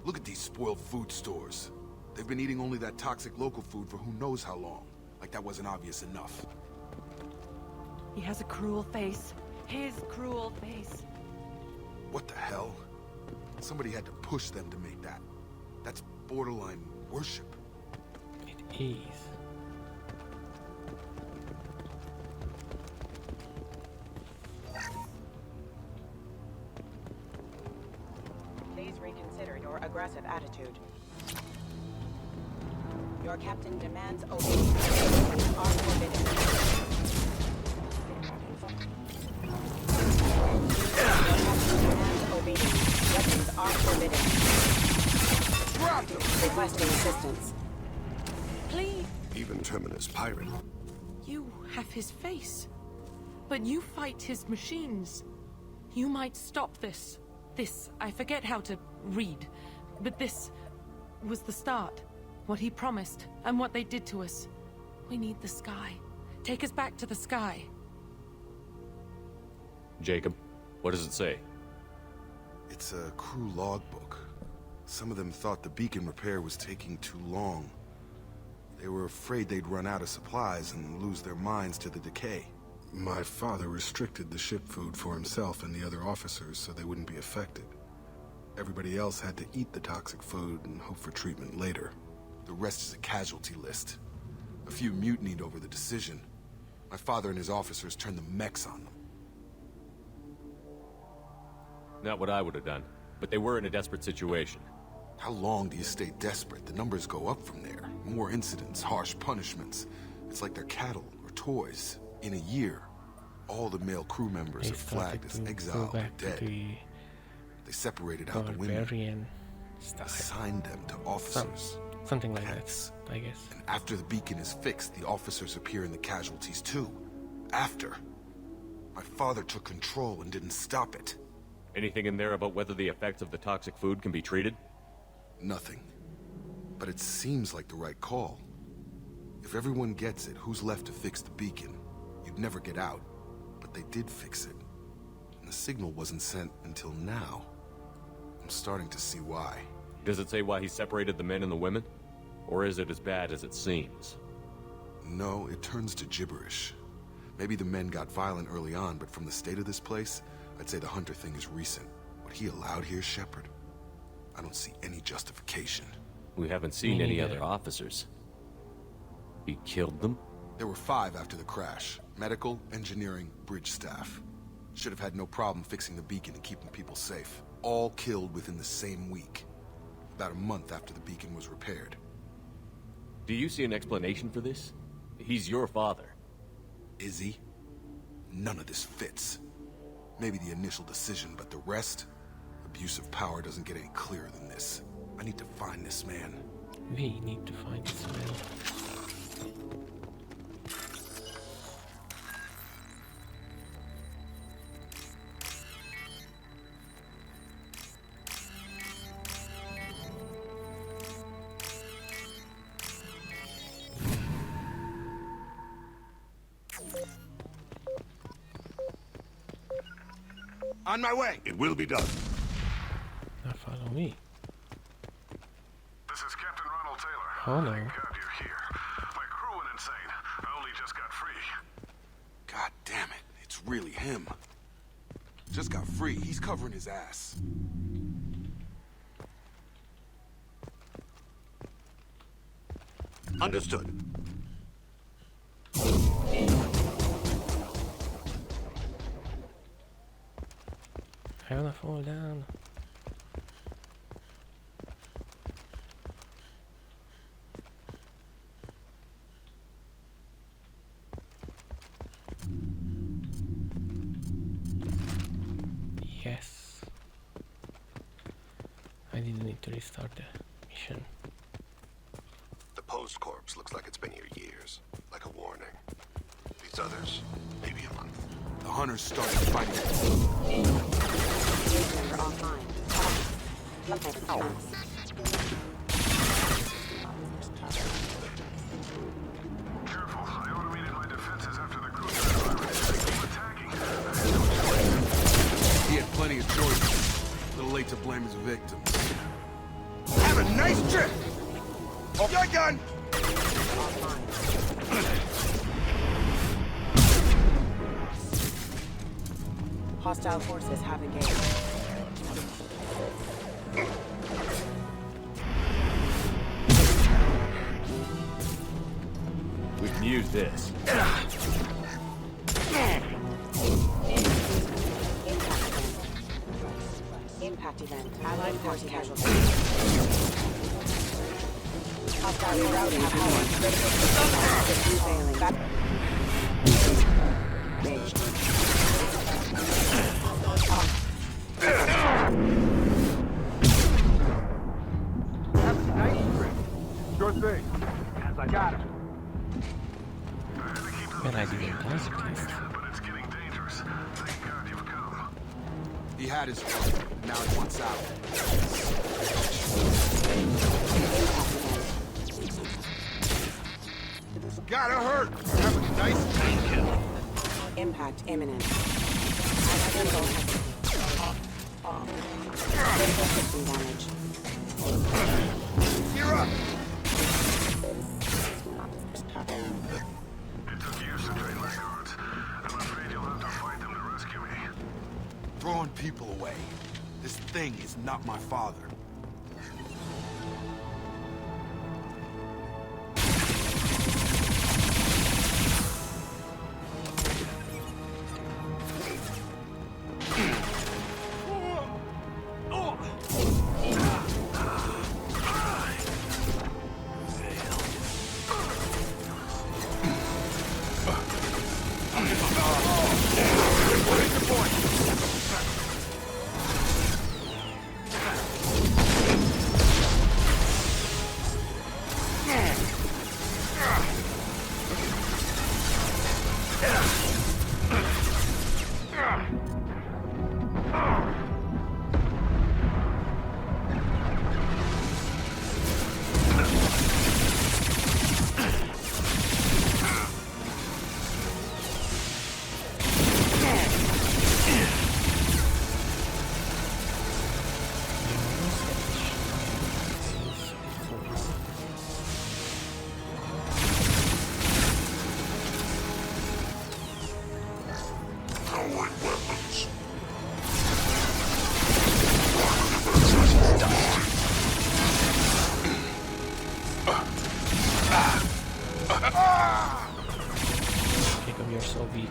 Look at these spoiled food stores. They've been eating only that toxic local food for who knows how long. Like that wasn't obvious enough.
He has a cruel face. His cruel face.
What the hell? Somebody had to push them to make that. That's borderline worship.
It is.
Please reconsider your aggressive attitude. Your captain demands obedience. Are forbidden. Demands obedience. Weapons are forbidden.
Drop them!
Requesting assistance.
Please.
Even Terminus Pirate.
You have his face. But you fight his machines. You might stop this. This, I forget how to read. But this was the start. What he promised, and what they did to us. We need the sky. Take us back to the sky.
Jacob, what does it say?
It's a crew logbook. Some of them thought the beacon repair was taking too long. They were afraid they'd run out of supplies and lose their minds to the decay.
My father restricted the ship food for himself and the other officers so they wouldn't be affected. Everybody else had to eat the toxic food and hope for treatment later.
The rest is a casualty list. A few mutinied over the decision. My father and his officers turned the mechs on them.
Not what I would have done, but they were in a desperate situation.
How long do you stay desperate? The numbers go up from there. More incidents, harsh punishments. It's like they're cattle or toys. In a year, all the male crew members are flagged as exiled or dead. They separated out the women, assigned them to officers.
Something like that, I guess.
And after the beacon is fixed, the officers appear in the casualties too. After. My father took control and didn't stop it.
Anything in there about whether the effects of the toxic food can be treated?
Nothing. But it seems like the right call. If everyone gets it, who's left to fix the beacon? You'd never get out. But they did fix it. And the signal wasn't sent until now. I'm starting to see why.
Does it say why he separated the men and the women? Or is it as bad as it seems?
No, it turns to gibberish. Maybe the men got violent early on, but from the state of this place, I'd say the Hunter thing is recent. What he allowed here, Shepard, I don't see any justification.
We haven't seen any other officers. He killed them?
There were 5 after the crash. Medical, engineering, bridge staff. Should have had no problem fixing the beacon and keeping people safe. All killed within the same week. About a month after the beacon was repaired.
Do you see an explanation for this? He's your father.
Is he? None of this fits. Maybe the initial decision, but the rest? Abuse of power doesn't get any clearer than this. I need to find this man.
We need to find this man.
On my way. It will be done.
Now follow me.
This is Captain Ronald Taylor.
Oh no.
Thank God you're here. My crew went insane. I only just got free.
God damn it. It's really him. Just got free. He's covering his ass.
Understood.
I wanna fall down. Yes. I didn't need to restart the mission.
The post corpse looks like it's been here years. Like a warning. These others, maybe a month.
The hunters started fighting.
Careful, I automated my defenses after the crew started attacking.
He had plenty of choices. A little late to blame his victims.
Have a nice trip! You're done!
Hostile forces have engaged.
We can use this.
Impact event. Allied force casualty. Hostile rerouting power. Failing. Engaged.
Have a nice trip. Sure thing. As I got it.
Man, I didn't die at least.
But it's getting dangerous. Thank God you've come.
He had his fun. Now he wants out.
Gotta hurt! Have a nice day.
Impact imminent. Damage.
You're up!
It took years to train Vanguards. I'm
throwing people away. This thing is not my father.
You're so weak.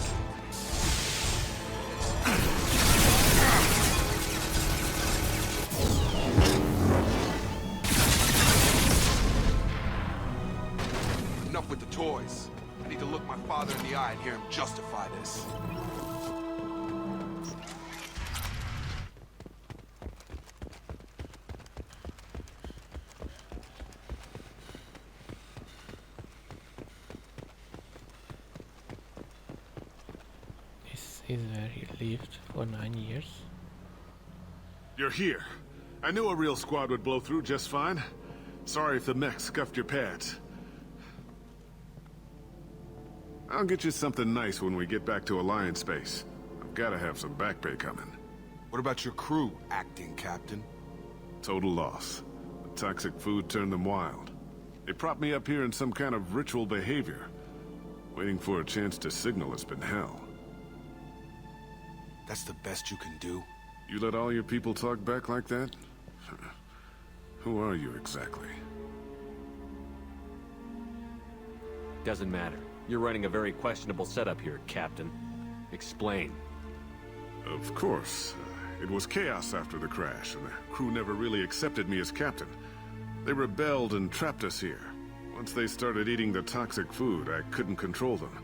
Enough with the toys. I need to look my father in the eye and hear him justify this.
Is where he lived for 9 years.
You're here. I knew a real squad would blow through just fine. Sorry if the mech scuffed your pads. I'll get you something nice when we get back to Alliance base. I've gotta have some back pay coming.
What about your crew, acting captain?
Total loss. The toxic food turned them wild. They propped me up here in some kind of ritual behavior. Waiting for a chance to signal has been hell.
That's the best you can do?
You let all your people talk back like that? Who are you exactly?
Doesn't matter. You're running a very questionable setup here, Captain. Explain.
Of course. It was chaos after the crash, and the crew never really accepted me as captain. They rebelled and trapped us here. Once they started eating the toxic food, I couldn't control them.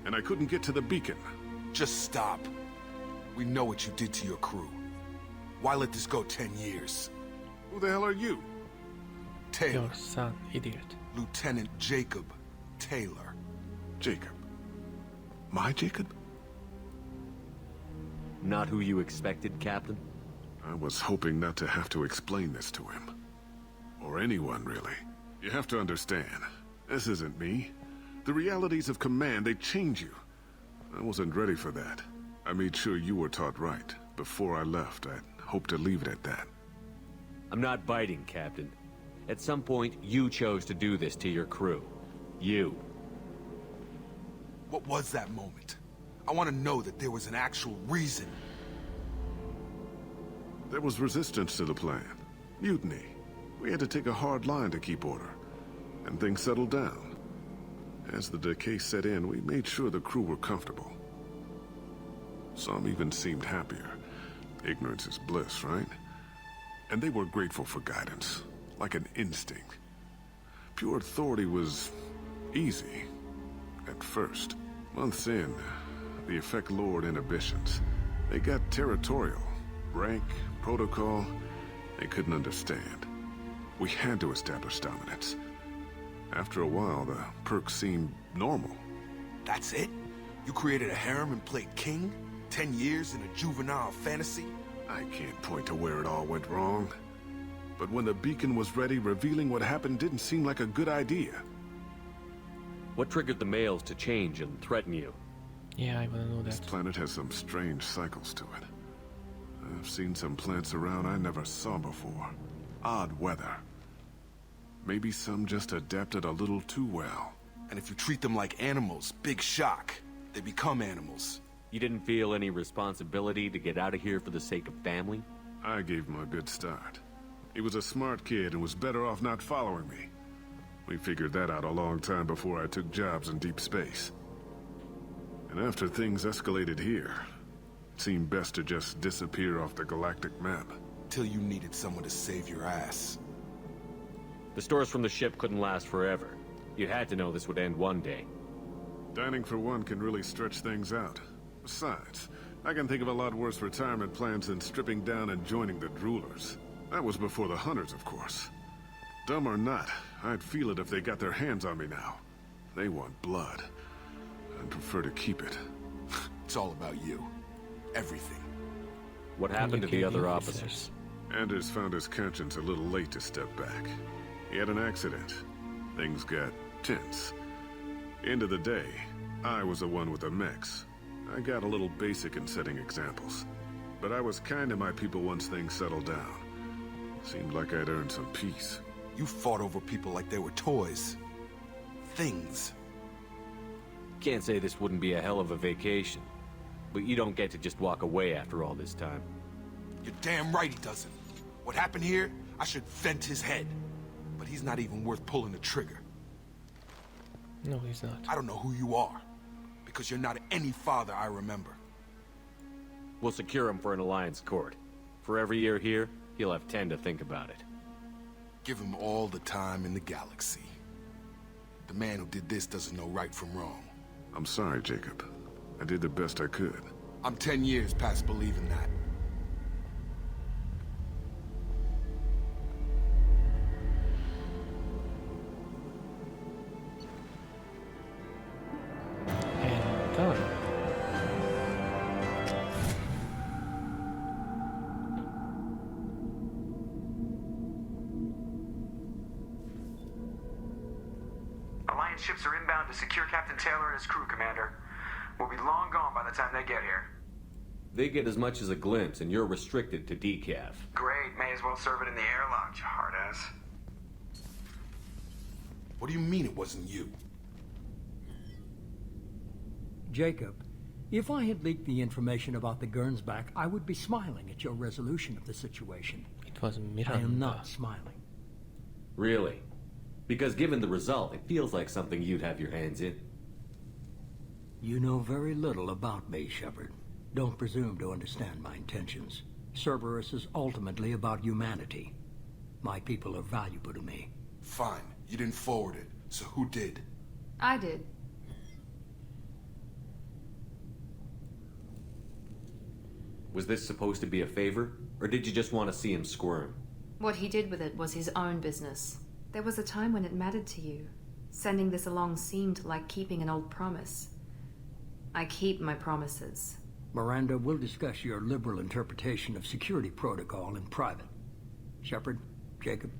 And I couldn't get to the beacon.
Just stop. We know what you did to your crew. Why let this go 10 years?
Who the hell are you?
Taylor.
Your son, idiot.
Lieutenant Jacob Taylor.
Jacob? My Jacob?
Not who you expected, Captain?
I was hoping not to have to explain this to him. Or anyone, really. You have to understand, this isn't me. The realities of command, they change you. I wasn't ready for that. I made sure you were taught right. Before I left, I hoped to leave it at that.
I'm not biting, Captain. At some point, you chose to do this to your crew. You.
What was that moment? I want to know that there was an actual reason.
There was resistance to the plan. Mutiny. We had to take a hard line to keep order. And things settled down. As the decay set in, we made sure the crew were comfortable. Some even seemed happier. Ignorance is bliss, right? And they were grateful for guidance, like an instinct. Pure authority was easy, at first. Months in, the effect lowered inhibitions. They got territorial. Rank, protocol, they couldn't understand. We had to establish dominance. After a while, the perks seemed normal.
That's it? You created a harem and played king? 10 years in a juvenile fantasy?
I can't point to where it all went wrong. But when the beacon was ready, revealing what happened didn't seem like a good idea.
What triggered the males to change and threaten you?
Yeah, I wanna know that.
This planet has some strange cycles to it. I've seen some plants around I never saw before. Odd weather. Maybe some just adapted a little too well.
And if you treat them like animals, big shock. They become animals.
You didn't feel any responsibility to get out of here for the sake of family?
I gave him a good start. He was a smart kid and was better off not following me. We figured that out a long time before I took jobs in deep space. And after things escalated here, it seemed best to just disappear off the galactic map.
Till you needed someone to save your ass.
The stores from the ship couldn't last forever. You had to know this would end one day.
Dining for one can really stretch things out. Besides, I can think of a lot worse retirement plans than stripping down and joining the Droolers. That was before the Hunters, of course. Dumb or not, I'd feel it if they got their hands on me now. They want blood. I'd prefer to keep it.
It's all about you. Everything.
What happened to the other officers?
Anders found his conscience a little late to step back. He had an accident. Things got tense. End of the day, I was the one with the mechs. I got a little basic in setting examples. But I was kind to my people once things settled down. Seemed like I'd earned some peace.
You fought over people like they were toys. Things.
Can't say this wouldn't be a hell of a vacation. But you don't get to just walk away after all this time.
You're damn right he doesn't. What happened here, I should vent his head. But he's not even worth pulling the trigger.
No, he's not.
I don't know who you are. Because you're not any father I remember.
We'll secure him for an Alliance court. For every year here, he'll have 10 to think about it.
Give him all the time in the galaxy. The man who did this doesn't know right from wrong.
I'm sorry, Jacob. I did the best I could.
I'm 10 years past believing that.
And done.
Alliance ships are inbound to secure Captain Taylor and his crew, Commander. We'll be long gone by the time they get here.
They get as much as a glimpse, and you're restricted to decaf.
Great, may as well serve it in the airlock, you hard ass.
What do you mean it wasn't you?
Jacob, if I had leaked the information about the Gernsback, I would be smiling at your resolution of the situation.
It was Miranda.
I am not smiling.
Really? Because given the result, it feels like something you'd have your hands in.
You know very little about me, Shepard. Don't presume to understand my intentions. Cerberus is ultimately about humanity. My people are valuable to me.
Fine. You didn't forward it. So who did?
I did.
Was this supposed to be a favor? Or did you just want to see him squirm?
What he did with it was his own business. There was a time when it mattered to you. Sending this along seemed like keeping an old promise. I keep my promises.
Miranda, we'll discuss your liberal interpretation of security protocol in private. Shepard, Jacob.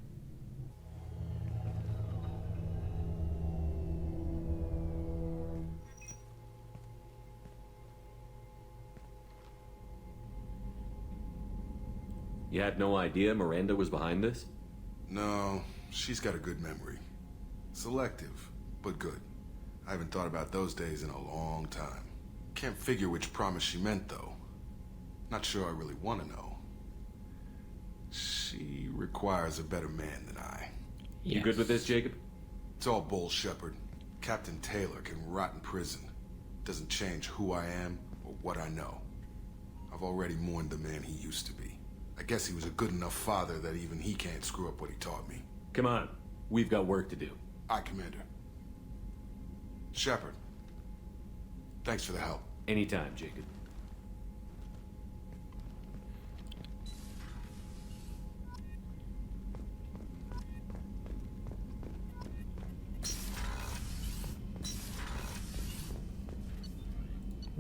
You had no idea Miranda was behind this?
No, she's got a good memory. Selective, but good. I haven't thought about those days in a long time. Can't figure which promise she meant, though. Not sure I really want to know. She requires a better man than I.
Yes. You good with this, Jacob?
It's all bull, Shepard. Captain Taylor can rot in prison. Doesn't change who I am or what I know. I've already mourned the man he used to be. I guess he was a good enough father that even he can't screw up what he taught me.
Come on. We've got work to do.
Aye, Commander. Shepard. Thanks for the help.
Anytime, Jacob.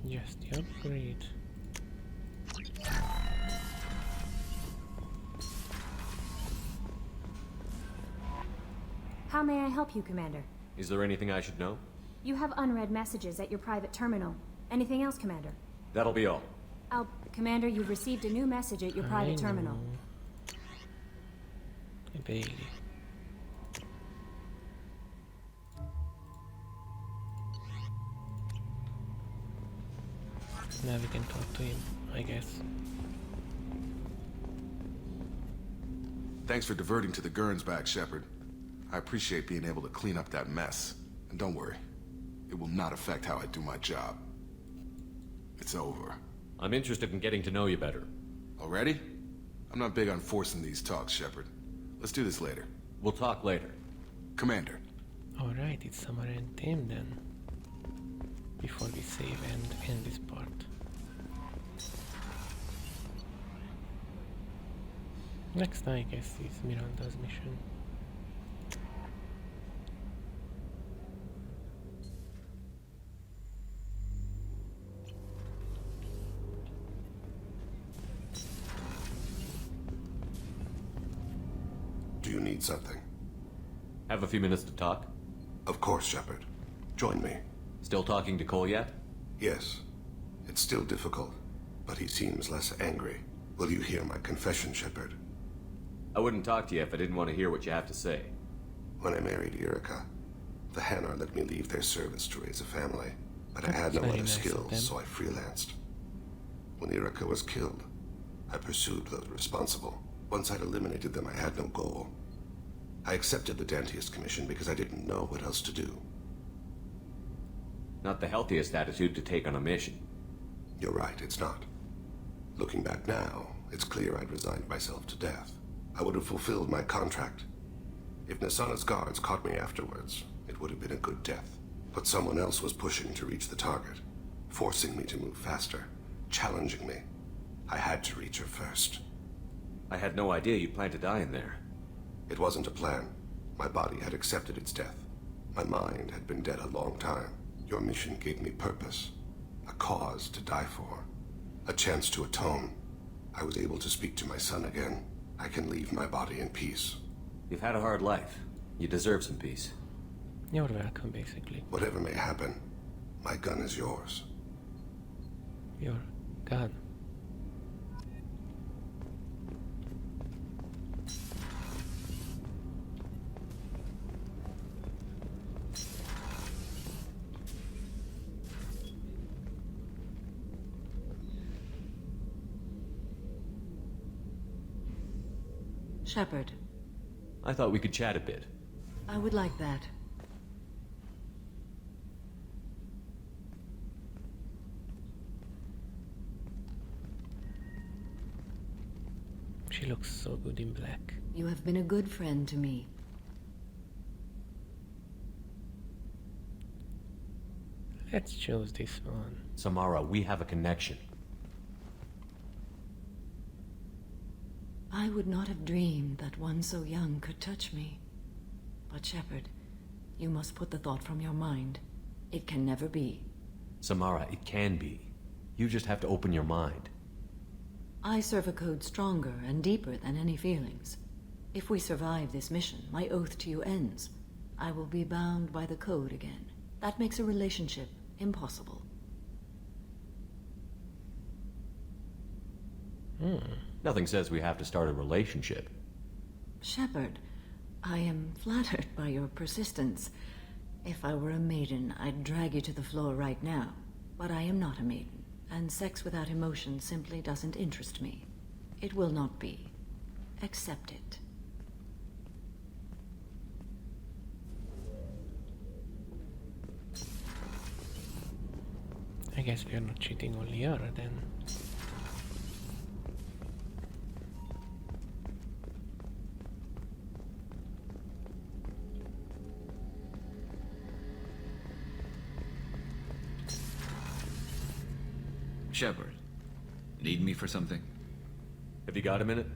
Yes, the upgrade.
How may I help you, Commander?
Is there anything I should know?
You have unread messages at your private terminal. Anything else, Commander?
That'll be all.
Commander, you've received a new message at your private terminal.
Baby. Now we can talk to him, I guess.
Thanks for diverting to the Gurns back, Shepard. I appreciate being able to clean up that mess. And don't worry, it will not affect how I do my job. It's over.
I'm interested in getting to know you better.
Already? I'm not big on forcing these talks, Shepard. Let's do this later.
We'll talk later.
Commander.
Alright, it's Samara and Thane then. Before we save and end this part. Next, I guess, is Miranda's mission.
Do you need something?
Have a few minutes to talk?
Of course, Shepard. Join me.
Still talking to Cole yet?
Yes. It's still difficult, but he seems less angry. Will you hear my confession, Shepard?
I wouldn't talk to you if I didn't want to hear what you have to say.
When I married Erica, the Hanar let me leave their service to raise a family, but I had no other skills, so I freelanced. When Erica was killed, I pursued those responsible. Once I'd eliminated them, I had no goal. I accepted the Dantius commission because I didn't know what else to do.
Not the healthiest attitude to take on a mission.
You're right, it's not. Looking back now, it's clear I'd resigned myself to death. I would have fulfilled my contract. If Nasana's guards caught me afterwards, it would have been a good death. But someone else was pushing to reach the target, forcing me to move faster, challenging me. I had to reach her first.
I had no idea you planned to die in there.
It wasn't a plan. My body had accepted its death. My mind had been dead a long time. Your mission gave me purpose, a cause to die for, a chance to atone. I was able to speak to my son again. I can leave my body in peace.
You've had a hard life. You deserve some peace.
You're welcome, basically.
Whatever may happen, my gun is yours.
Your gun.
Shepard.
I thought we could chat a bit.
I would like that.
She looks so good in black.
You have been a good friend to me.
Let's choose this one.
Samara, we have a connection.
I would not have dreamed that one so young could touch me. But Shepard, you must put the thought from your mind. It can never be.
Samara, it can be. You just have to open your mind.
I serve a code stronger and deeper than any feelings. If we survive this mission, my oath to you ends. I will be bound by the code again. That makes a relationship impossible.
Nothing says we have to start a relationship.
Shepard, I am flattered by your persistence. If I were a maiden, I'd drag you to the floor right now. But I am not a maiden, and sex without emotion simply doesn't interest me. It will not be. Accept it.
I guess we are not cheating on Liara then.
Shepard, need me for something?
Have you got a minute?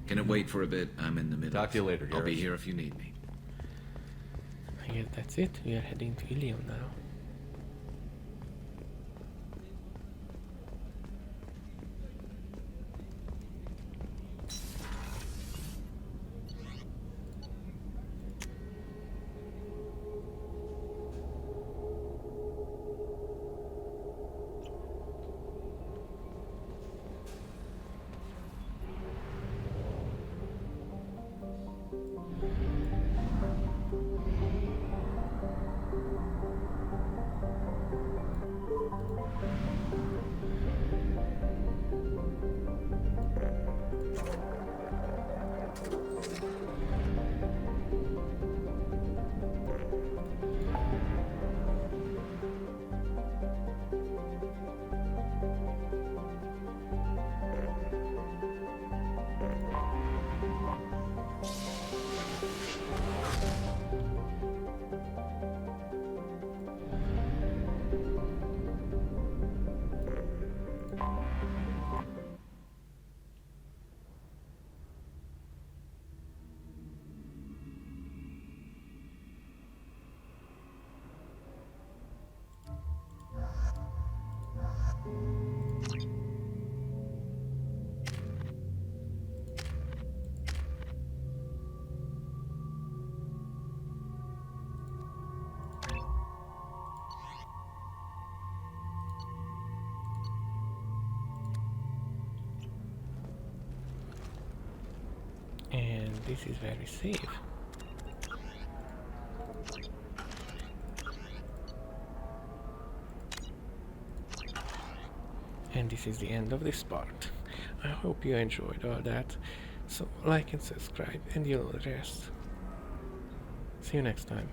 Can it wait for a bit? I'm in the middle.
Talk to you later,
I'll be
Garrus.
here if you need me.
I guess that's it. We are heading to Ilium now. this is very safe. And this is the end of this part. I hope you enjoyed all that. So like and subscribe and you'll know the rest. See you next time.